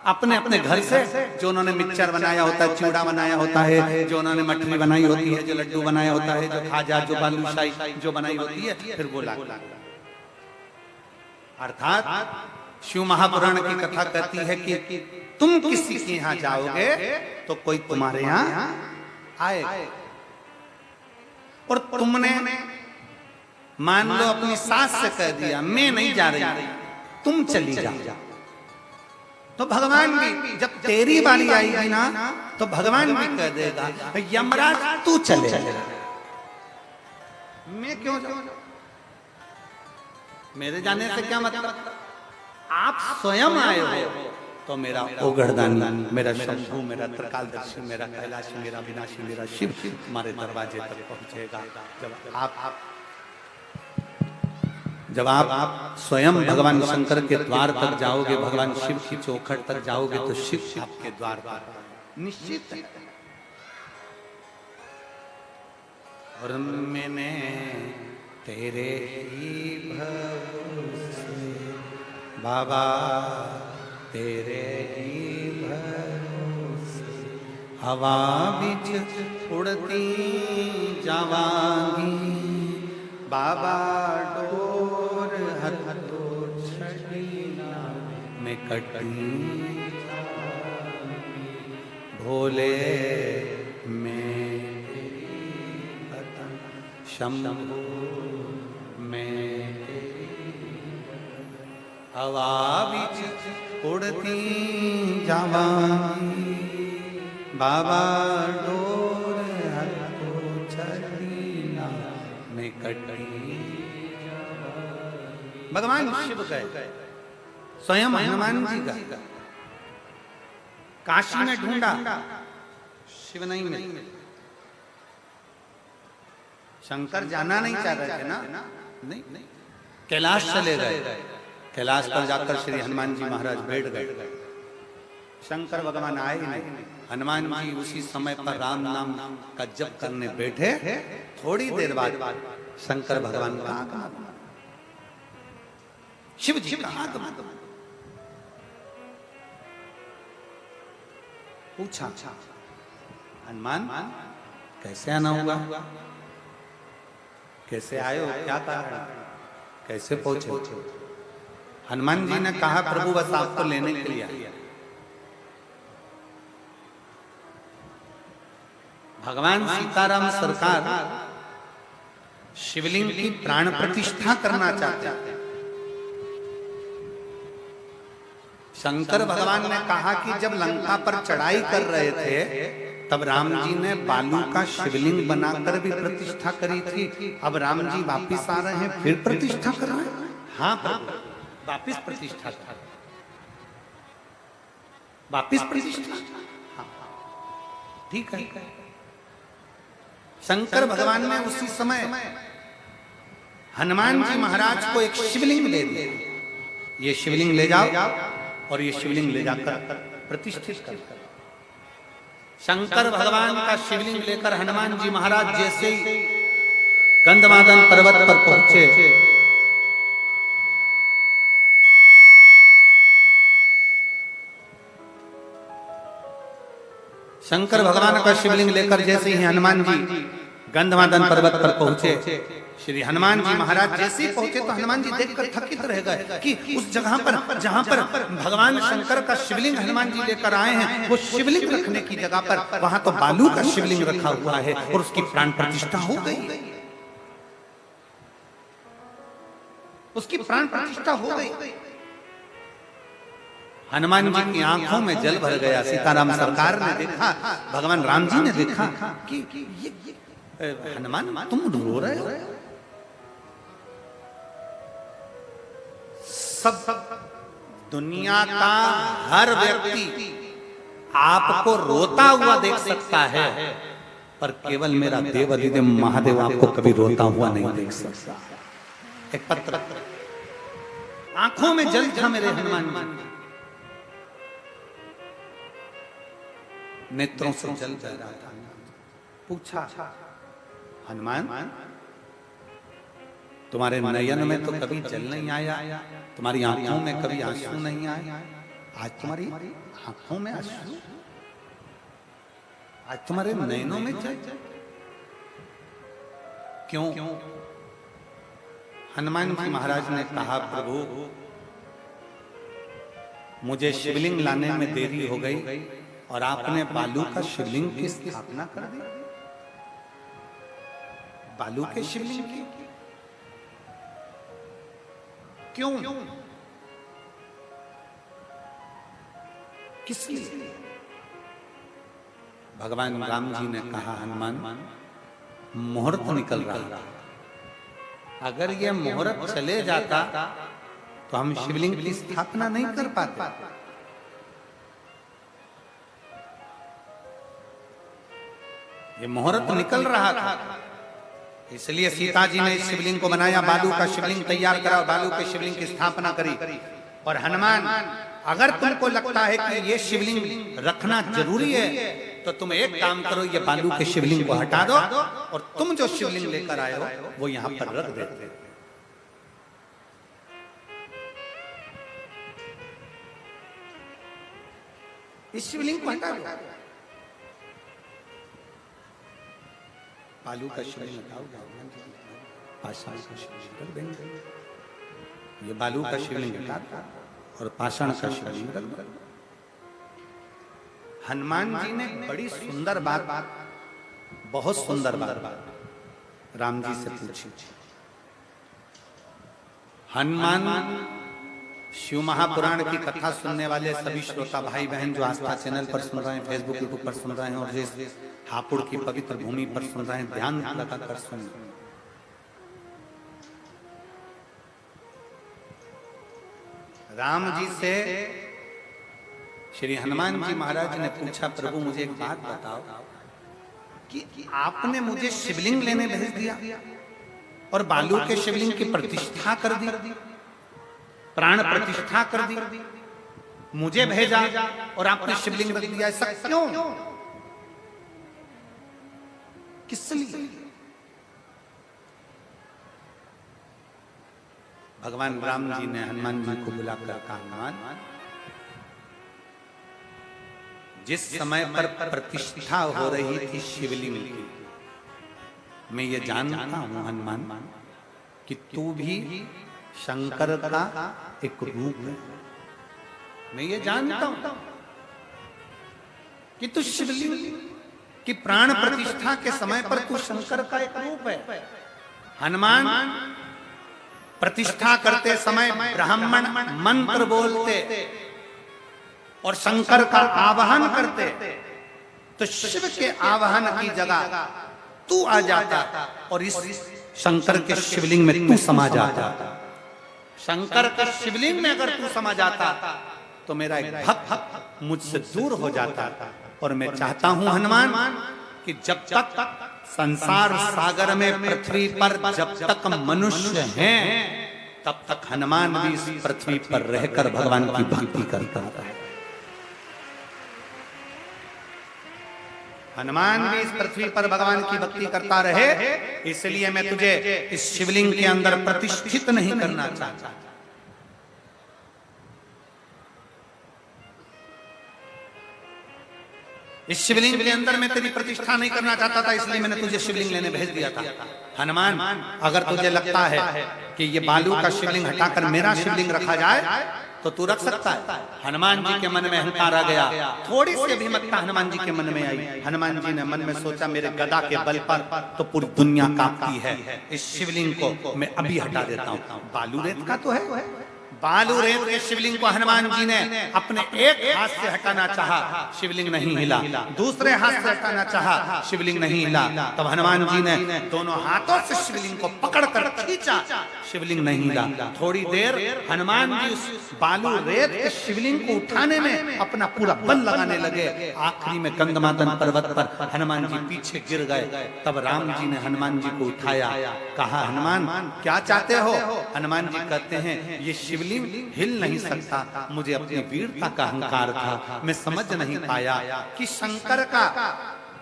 अपने अपने घर से जो उन्होंने मिक्सचर बनाया होता है चिवड़ा बनाया होता है जो उन्होंने मठरी बनाई होती है जो लड्डू बनाया होता है जो खाजा जो बालूशाही जो बनाई होती है फिर वो ला। अर्थात शिव महापुराण की कथा कहती है कि तुम किसी के यहाँ जाओगे तो कोई तुम्हारे यहाँ आएगा। और तुमने मान लो अपनी सास से कह दिया मैं नहीं जा रही तुम चली जाओ, तो भगवान भी जब तेरी बारी आएगी ना तो भगवान भी कह देगा यमराज तू चले मैं क्यों जाऊं? मेरे जाने से क्या मतलब? आप स्वयं आए हो तो मेरा ओगढ़दानी मेरा शंभू मेरा त्रिकालदर्शी मेरा कैलाशी मेरा विनाशी मेरा शिव तुम्हारे दरवाजे तक पहुंचेगा। जब आप स्वयं भगवान शंकर के द्वार तक जाओगे भगवान शिव की चौखट तक जाओगे तो शिव आपके द्वार पर निश्चित है। और मैंने तेरे ही भरोसे बाबा तेरे ही भरोसे हवा बिच उड़ती जावांगी बाबा डोर हथो छड़ीना में कटी भोले में शंभू में हवा बिच उड़ती जावांगी बाबा डोर हथो छड़ीना में कटी। भगवान शिव का स्वयं हनुमान जी का काशी में ढूंढा शिव नहीं मिले। शंकर जाना नहीं चाह रहे थे ना, नहीं कैलाश चले गए। कैलाश पर जाकर श्री हनुमान जी महाराज बैठ गए। शंकर भगवान आए नहीं। हनुमान जी उसी समय पर राम नाम का जप करने बैठे। थोड़ी देर बाद शंकर भगवान का आगमन, शिव जी का आगमन। पूछा, हनुमान कैसे आना हुआ, कैसे आए हो, क्या कारण, कैसे पहुंचे? हनुमान जी ने कहा, प्रभु बस आपको लेने के लिए आया। भगवान सीताराम सरकार शिवलिंग की प्राण प्रतिष्ठा करना चाहते हैं। शंकर भगवान ने कहा कि जब लंका पर चढ़ाई कर रहे थे तब राम जी ने बालू का शिवलिंग बनाकर भी प्रतिष्ठा करी थी। अब राम जी वापिस आ रहे हैं, फिर प्रतिष्ठा कर रहे हैं। हाँ प्रभु, वापिस प्रतिष्ठा कर, वापिस प्रतिष्ठा, ठीक है। शंकर भगवान ने उसी समय हनुमान जी महाराज को एक शिवलिंग दे दिया, ये शिवलिंग ले जाओ और ये शिवलिंग ले जाकर प्रतिष्ठित कर। शंकर भगवान का शिवलिंग लेकर हनुमान जी महाराज जैसे ही गंधमादन पर्वत पर पहुंचे, शंकर भगवान का शिवलिंग लेकर जैसे ही हनुमान जी गंधमादन पर्वत पर पहुंचे, श्री हनुमान जी महाराज जैसे ही पहुंचे तो हनुमान जी देखकर थकित रह गए कि उस जगह पर जहां पर भगवान शंकर का शिवलिंग हनुमान जी लेकर आए हैं, वो शिवलिंग रखने की जगह पर वहां तो बालू का शिवलिंग रखा हुआ है और उसकी प्राण प्रतिष्ठा हो गई, उसकी प्राण प्रतिष्ठा हो गई। हनुमान जी की आंखों में जल भर गया। सीताराम सरकार ने देखा, भगवान राम जी ने देखा कि ये हनुमान तुम रो रहे हो। सब दुनिया का हर व्यक्ति आपको रोता हुआ देख सकता है, पर केवल मेरा देव अधिदेव महादेव आपको कभी रोता हुआ नहीं देख सकता। एक पत्र, आंखों में जल था मेरे हनुमान जी, नेत्रों से जल बह रहा था। पूछा, हनुमान तुम्हारे नयन में तो कभी जल नहीं आया, तुम्हारी आंखों में कभी आंसू नहीं आए, आज तुम्हारी आंखों में आंसू, आज तुम्हारे नयनों में जल, क्यों? हनुमान जी महाराज ने कहा, प्रभु मुझे शिवलिंग लाने में देरी हो गई और आपने बालू का शिवलिंग की स्थापना कर दी। बालू के शिवलिंग की क्यों? किस लिए? भगवान राम जी ने कहा, हनुमान मुहूर्त निकल रहा था, अगर यह मुहूर्त चले जाता तो हम शिवलिंग की स्थापना नहीं कर पाते। ये मुहूर्त निकल रहा था, इसलिए सीता जी ने इस शिवलिंग को बनाया, बालू का शिवलिंग तैयार करा और बालू के शिवलिंग की स्थापना करी। और हनुमान, अगर तुमको लगता है कि ये शिवलिंग रखना जरूरी है तो तुम एक काम करो, ये बालू के शिवलिंग को हटा दो और तुम जो शिवलिंग लेकर आए हो वो यहां पर रख देते। इस शिवलिंग को हटा दो, बालू का शिवलिंग हटाओ, पाषाण का शिवलिंग रख देंगे। ये बालू का शिवलिंग हटा और पाषाण का शिवलिंग रख दो। हनुमान जी ने बड़ी सुंदर बात, बहुत सुंदर बात राम जी से पूछी। हनुमान शिव महापुराण की कथा सुनने वाले सभी श्रोता भाई बहन जो आस्था चैनल पर सुन रहे हैं, फेसबुक यूट्यूब पर सुन रहे हैं और जिस हापुड़ की पवित्र भूमि पर सुन रहे हैं, ध्यान लगाकर सुन। राम जी से श्री हनुमान जी महाराज ने पूछा, प्रभु मुझे एक बात बताओ कि आपने मुझे शिवलिंग लेने भेज दिया और बालू के शिवलिंग की प्रतिष्ठा कर दी, प्राण प्रतिष्ठा कर दी, मुझे भेजा और आपने शिवलिंग रख दिया, ऐसा क्यों? किस लिए? भगवान राम जी ने हनुमान जी को बुलाकर कहा, हनुमान जिस समय पर प्रतिष्ठा हो रही थी शिवलिंग की, मैं ये जानता हूं हनुमान कि तू भी शंकर का एक रूप है। मैं ये जानता हूं कि तू शिवलिंग की प्राण प्रतिष्ठा के समय पर तू शंकर का एक रूप है। हनुमान प्रतिष्ठा करते समय ब्राह्मण मंत्र बोलते और शंकर का आवाहन करते, तो शिव के आवाहन की जगह तू आ जाता और इस शंकर के शिवलिंग में तू समा जाता। शंकर के शिवलिंग में अगर तू समा जाता तो मेरा एक भक्त मुझसे दूर हो जाता। और मैं चाहता हूं हनुमान कि जब तक संसार सागर में पृथ्वी पर जब तक मनुष्य हैं तब तक हनुमान भी इस पृथ्वी पर रहकर भगवान की भक्ति करता है। हनुमान भी इस पृथ्वी पर भगवान की भक्ति करता रहे, इसलिए मैं तुझे इस शिवलिंग के अंदर प्रतिष्ठित नहीं करना चाहता। इस शिवलिंग के अंदर मैं तेरी प्रतिष्ठा नहीं करना चाहता था, इसलिए मैंने तुझे शिवलिंग लेने भेज दिया था। हनुमान, अगर तुझे लगता है कि ये बालू का शिवलिंग हटाकर मेरा शिवलिंग रखा जाए तो तू रख सकता है। हनुमान जी के मन में अहंकार आ गया, थोड़ी सी अभिमतता हनुमान जी के मन में आई। हनुमान जी ने मन में सोचा, मेरे गदा के बल पर तो पूरी दुनिया कांपती है, इस शिवलिंग को मैं अभी हटा देता हूँ। बालू रेत का तो है। बालू रेत के शिवलिंग को हनुमान जी ने अपने एक हाथ से हटाना चाहा, शिवलिंग नहीं हिला। दूसरे हाथ से हटाना चाहा, शिवलिंग नहीं हिला। तब हनुमान जी ने दोनों हाथों से शिवलिंग को पकड़कर खींचा, शिवलिंग नहीं हिला। थोड़ी देर हनुमान जी उस बालू रेत के शिवलिंग को उठाने में अपना पूरा बल लगाने लगे। आखिरी में गंधमादन पर्वत पर हनुमान जी पीछे गिर गए। तब राम जी ने हनुमान जी को उठाया, कहा, हनुमान क्या चाहते हो? हनुमान जी कहते हैं, ये शिवलिंग हिल नहीं सकता, मुझे अपनी वीरता का अहंकार था। मैं समझ नहीं पाया कि शंकर का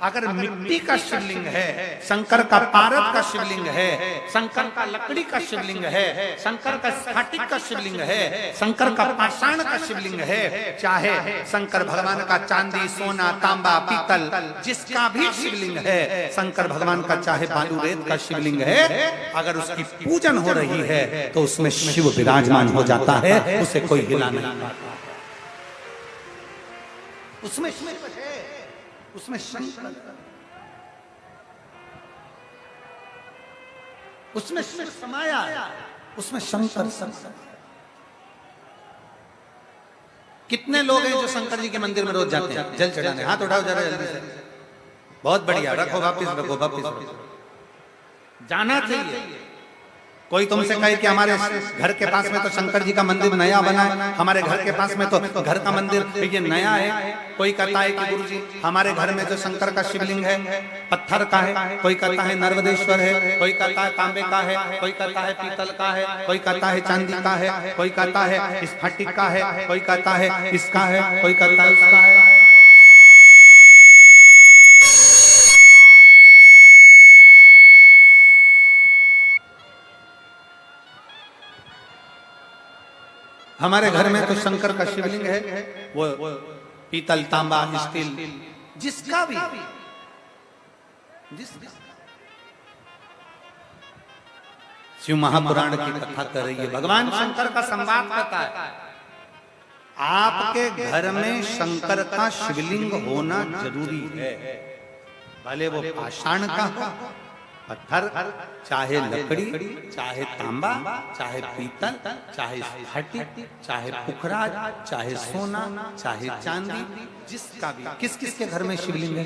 अगर मिट्टी का शिवलिंग है, शंकर का पारद का शिवलिंग है, शंकर का लकड़ी का शिवलिंग है, शंकर का स्फटिक का शिवलिंग है, शंकर का पाषाण का शिवलिंग है, चाहे शंकर भगवान का चांदी, सोना, तांबा, पीतल जिसका भी शिवलिंग है, शंकर भगवान का चाहे बालू रेत का शिवलिंग है, अगर उसकी पूजन हो रही है तो उसमें शिव विराजमान हो जाता है, उसे कोई हिला नहीं पाता। उसमें शंकर, उसमें समाया, उसमें शंकर। कितने लोग हैं जो शंकर जी के मंदिर में रोज जाते हैं जल चढ़ाने? हाथ उठाओ जरा जल्दी से। बहुत बढ़िया, रखो वापिस, रखो वापिस। जाना चाहिए। कोई तुमसे कहे कि हमारे घर के पास में तो शंकर जी का मंदिर नया बना है, हमारे घर के पास में तो घर का मंदिर ये नया है। कोई कहता है कि गुरुजी हमारे घर में जो शंकर का शिवलिंग है पत्थर का है, कोई कहता है नर्मदेश्वर है, कोई कहता है तांबे का है, कोई कहता है पीतल का है, कोई कहता है चांदी का है, कोई कहता है स्फटिक का है, कोई कहता है इसका है, कोई कहता है उसका है। हमारे घर में तो शंकर का शिवलिंग है, वो पीतल, तांबा, स्टील, जिसका भी शिव महापुराण की कथा कर रही है, भगवान शंकर का संवाद करता है। आपके घर में शंकर का शिवलिंग होना जरूरी है, भले वो पाषाण का हो, पत्थर, चाहे लकड़ी, चाहे तांबा, चाहे पीतल, चाहे स्फटिक, चाहे पुखराज, चाहे सोना, चाहे चांदी, जिसका भी। किस किस के घर में शिवलिंग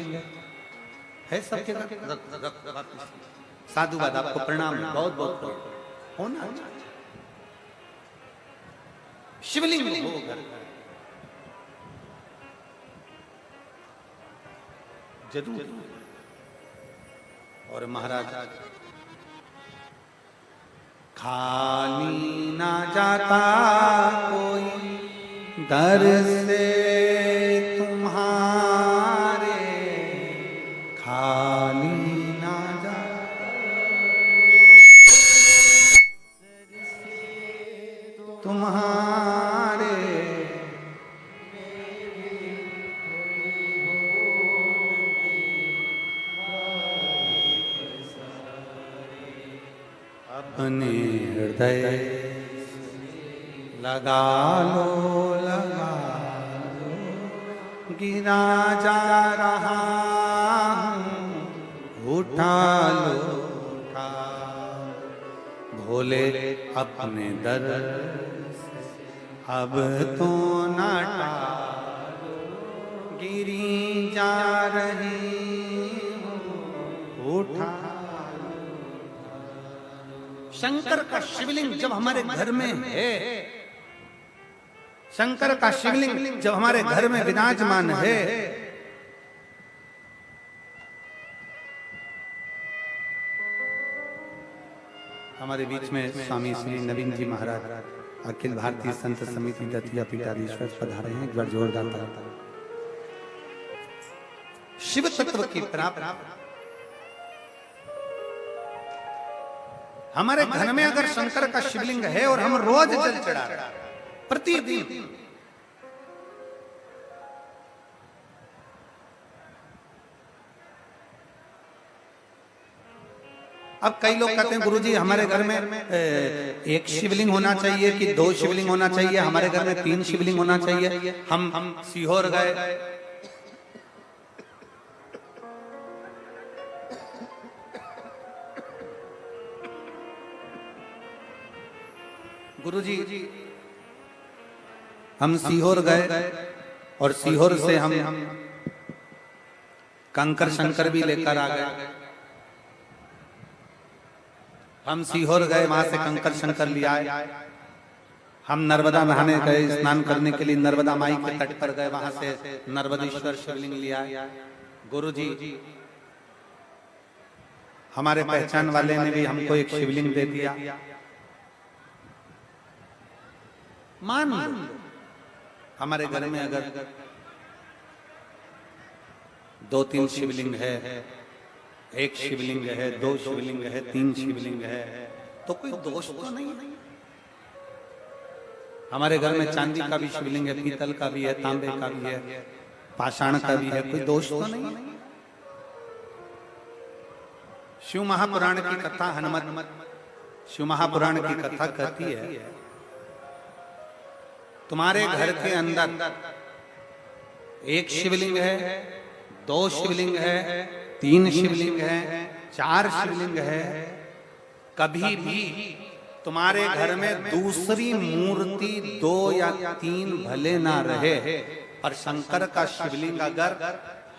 है? सबके घर। साधुवाद, आपको प्रणाम, बहुत बहुत होना चाहिए। शिवलिंग हो घर जरूर। और महाराज, खाली ना जाता कोई दर से तुम्हारे, खाली ना जाता तुम्हारे, अपने हृदय लगा लो, गिरा जा रहा हूँ, उठा लो, उठा भोले अपने दर से अब तो न टालो, गिरी जा रही हूँ, उठा। शंकर का शिवलिंग जब हमारे घर में है, शंकर का शिवलिंग जब हमारे घर में विराजमान है, हमारे बीच में स्वामी श्री नवीन जी महाराज अखिल भारतीय संत समिति दतिया पीठाधीश्वर पधारे हैं। एक बार जोरदार ताली। शिव तत्व की प्राप्ति हमारे घर में अगर शंकर का शिवलिंग है और हम रोज जल चढ़ा रहे हैं प्रतिदिन, अब कई लोग कहते हैं गुरुजी हमारे घर में एक शिवलिंग होना चाहिए कि 2 शिवलिंग होना चाहिए, हमारे घर में 3 शिवलिंग होना चाहिए। हम सीहोर गए, गुरुजी हम सीहोर गए और सीहोर से हम कंकर शंकर भी लेकर आ गए। हम सीहोर गए, वहां से कंकर शंकर ले आए। हम नर्मदा नहाने गए, स्नान करने के लिए नर्मदा माई के तट पर गए, वहां से नर्मदेश्वर शिवलिंग ले आए। गुरुजी हमारे पहचान वाले ने भी हमको एक शिवलिंग दे दिया। मान लो हमारे घर में अगर 2-3 शिवलिंग है, 1 शिवलिंग है, 2 शिवलिंग है, 3 शिवलिंग है, तो कोई दोष तो नहीं। हमारे घर में चांदी का भी शिवलिंग है, पीतल का भी है, तांबे का भी है, पाषाण का भी है, कोई दोष तो नहीं। शिव महापुराण की कथा हनुमत शिव महापुराण की कथा कहती है तुम्हारे घर के अंदर 1 शिवलिंग है, 2 शिवलिंग है, 3 शिवलिंग है, 4 शिवलिंग है, कभी भी तुम्हारे घर में दूसरी मूर्ति 2 या 3 भले ना रहे, पर शंकर का शिवलिंग अगर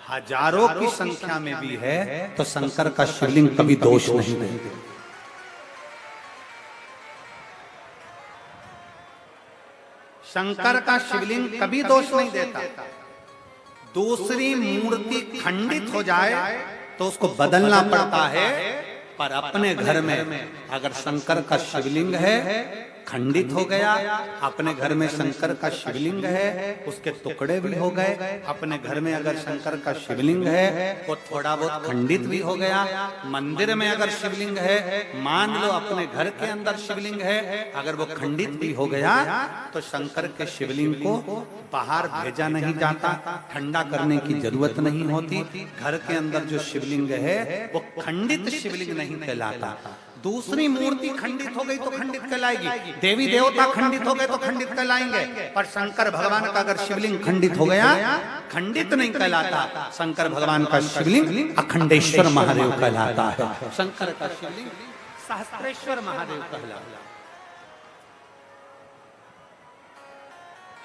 हजारों की संख्या में भी है तो शंकर का शिवलिंग कभी दोष नहीं देते। शंकर का शिवलिंग कभी दोष नहीं देता। दूसरी मूर्ति खंडित हो जाए तो उसको बदलना पड़ता है, पर अपने घर में अगर शंकर का शिवलिंग है, खंडित हो गया, अपने घर में शंकर का शिवलिंग है, उसके टुकड़े भी हो गए, अपने घर में अगर शंकर का शिवलिंग है वो थोड़ा बहुत खंडित भी हो गया, मंदिर में अगर शिवलिंग है, मान लो अपने घर के अंदर शिवलिंग है, अगर वो खंडित भी हो गया तो शंकर के शिवलिंग को बाहर भेजा नहीं जाता, ठंडा करने की जरूरत नहीं होती। घर के अंदर जो शिवलिंग है वो खंडित शिवलिंग नहीं कहलाता। दूसरी मूर्ति खंडित हो गई तो खंडित कहलाएगी, देवी देवता खंडित हो गए तो खंडित कहलाएंगे, पर शंकर भगवान का अगर शिवलिंग खंडित हो गया खंडित नहीं कहलाता। शंकर भगवान का शिवलिंग अखंडेश्वर महादेव कहलाता है। शंकर का शिवलिंग सहस्त्रेश्वर महादेव कहलाता है।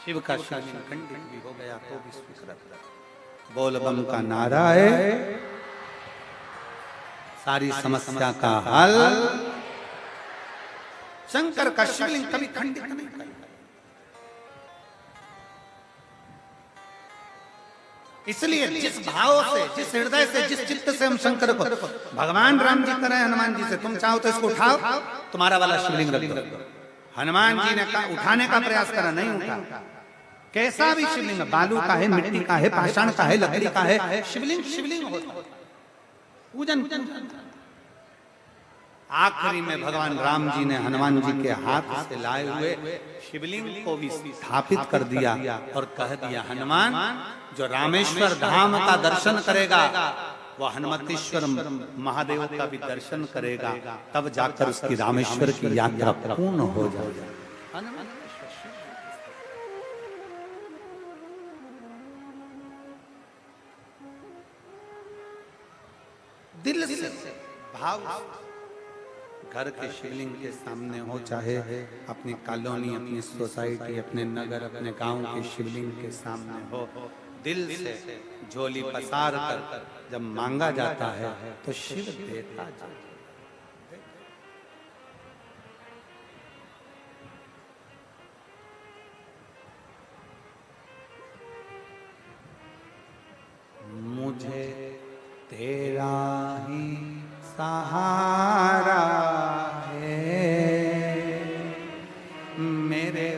शिव का शिवलिंग खंडित भी हो गया तो भी स्वीकृत। बोल बम का नारा है, सारी समस्या का हल। शंकर का शिवलिंग कभी खंडित नहीं करता। इसलिए जिस भाव से, जिस हृदय से, जिस चित्त से हम शंकर को, भगवान राम जी करें हनुमान जी से, तुम चाहो तो इसको उठाओ, तुम्हारा वाला शिवलिंग रख दो। हनुमान जी ने कहा उठाने का प्रयास करा, नहीं उठा। कैसा भी शिवलिंग, बालू का है, मिट्टी का है, पाषाण का है, लकड़ी का है, शिवलिंग शिवलिंग होता। पूजन आखिरी में भगवान राम जी ने हनुमान जी के हाथ से लाए हुए शिवलिंग को भी स्थापित कर दिया और कह दिया, हनुमान जो रामेश्वर धाम का दर्शन करेगा वह हनुमतेश्वर महादेव का भी दर्शन करेगा, तब जाकर उसकी रामेश्वर की यात्रा पूर्ण हो जाएगी। दिल से भाव, घर के शिवलिंग के सामने हो, चाहे अपनी कॉलोनी, अपनी सोसाइटी, अपने नगर, अपने गांव के शिवलिंग के सामने हो, दिल से झोली पसार कर जब मांगा जाता है तो शिव देता जाता है। मुझे तेरा ही सहारा है मेरे,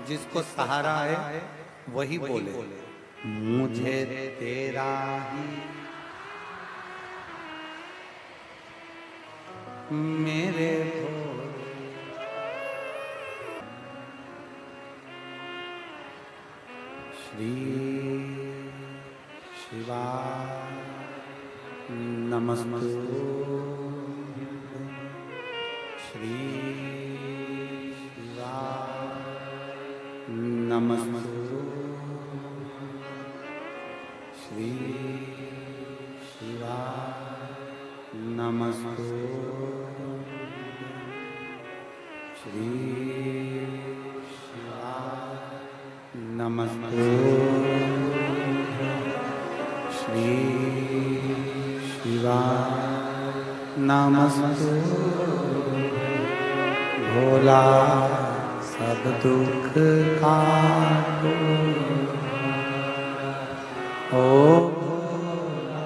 जिसको सहारा है वही बोले, मुझे तेरा ही मेरे श्री शिवा नमस्तु, श्री शिवा नमस्तु, श्री शिवा नमस्तु, श्री शिवा नमस्तु, श्री शिवा नमस्तु। भोला सब दुख काटो, ओ भोला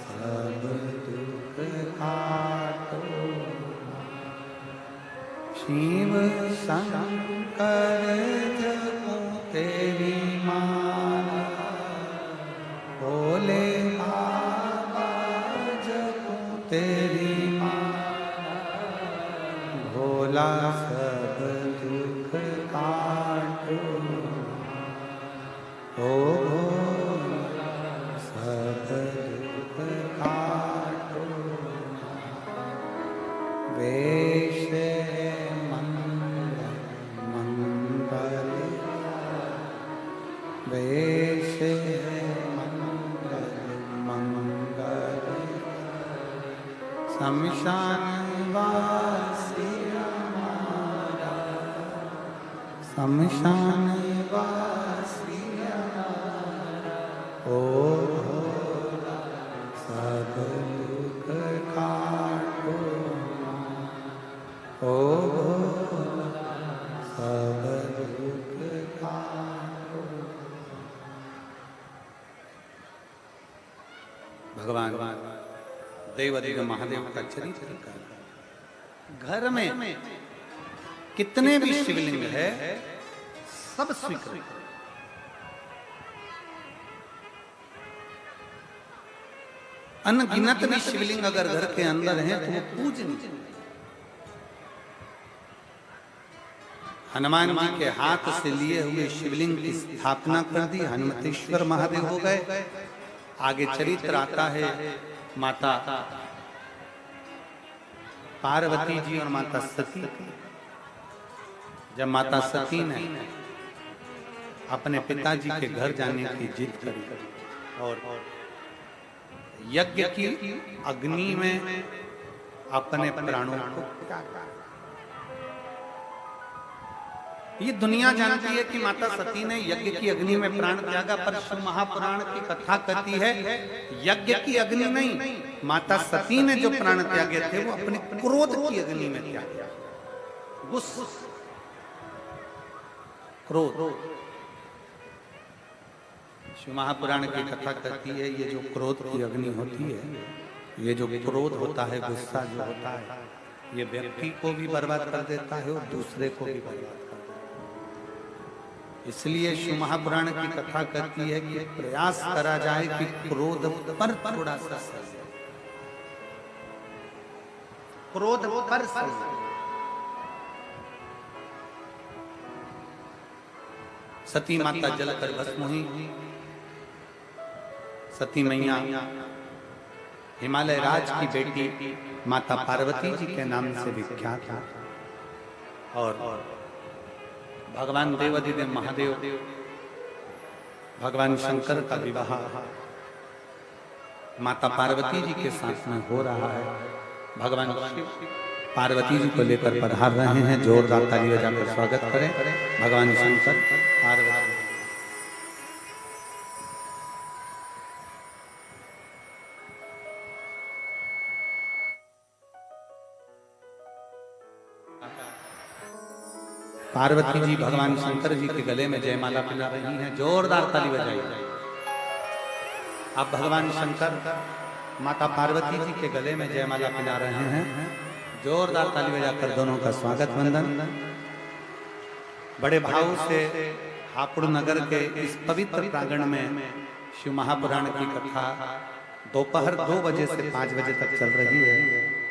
सब दुख काटो। शिव शंकर जपो तेरी माला, भोले बाबा जपो तेरी माला, भोला सब दुख काटो, ओ भोला सब दुख काटो। वेश मंगल मंगल, वेश मंगल मंगल, शमशान वासी हमारा, शमशान वासी हमारा, ओ भोला सब दुख काटो, ओ भोला सब दुख काटो। भगवान देवाधिदेव महादेव का चरित्र का घर में कितने भी शिवलिंग है सब स्वीकृत, अनगिनत भी शिवलिंग अगर घर के अंदर हैं तो वो पूजनीय। हनुमान जी के हाथ से लिए हुए शिवलिंग की स्थापना कर दी, हनुमतेश्वर महादेव हो गए। आगे चरित्र आता है माता पार्वती जी और माता सती। जब माता सती ने अपने पिताजी के घर जाने की जिद करी और यज्ञ की अग्नि में अपने प्राणों को त्यागा। ये दुनिया जानती है कि माता सती ने यज्ञ की अग्नि में प्राण त्यागा, पर शिव महापुराण की कथा कहती है यज्ञ की अग्नि नहीं, माता सती ने जो प्राण त्यागे थे वो अपने क्रोध की अग्नि में त्यागे। क्रोध, शिव महापुराण की कथा कहती है ये जो क्रोध की अग्नि होती है, ये जो क्रोध होता है, गुस्सा जो होता है, ये व्यक्ति को भी बर्बाद कर देता है और दूसरे को भी बर्बाद कर देता है। इसलिए शिव महापुराण की कथा कहती है कि प्रयास करा जाए कि क्रोध पर थोड़ा सा क्रोध पर सती माता जलकर भस्म हुई, सती मैया हिमालय राज की बेटी माता पार्वती जी के नाम से विख्यात है। और भगवान देवाधिदेव महादेव भगवान शंकर का विवाह माता पार्वती जी के साथ में हो रहा है। भगवान शिव पार्वती जी को लेकर पधार रहे हैं। जोरदार ताली बजाकर स्वागत करें भगवान शंकर पार्वती। पार्वती जी भगवान शंकर जी के गले में जयमाला पहना रही हैं। जोरदार ताली बजाइए। अब भगवान शंकर माता पार्वती जी के गले में जयमाला पहना रहे हैं। जोरदार ताली बजाकर दोनों का स्वागत वंदन। बड़े भाव से हापुड़ नगर के इस पवित्र प्रांगण में शिव महापुराण की कथा दोपहर 2 बजे से 5 बजे तक चल रही है।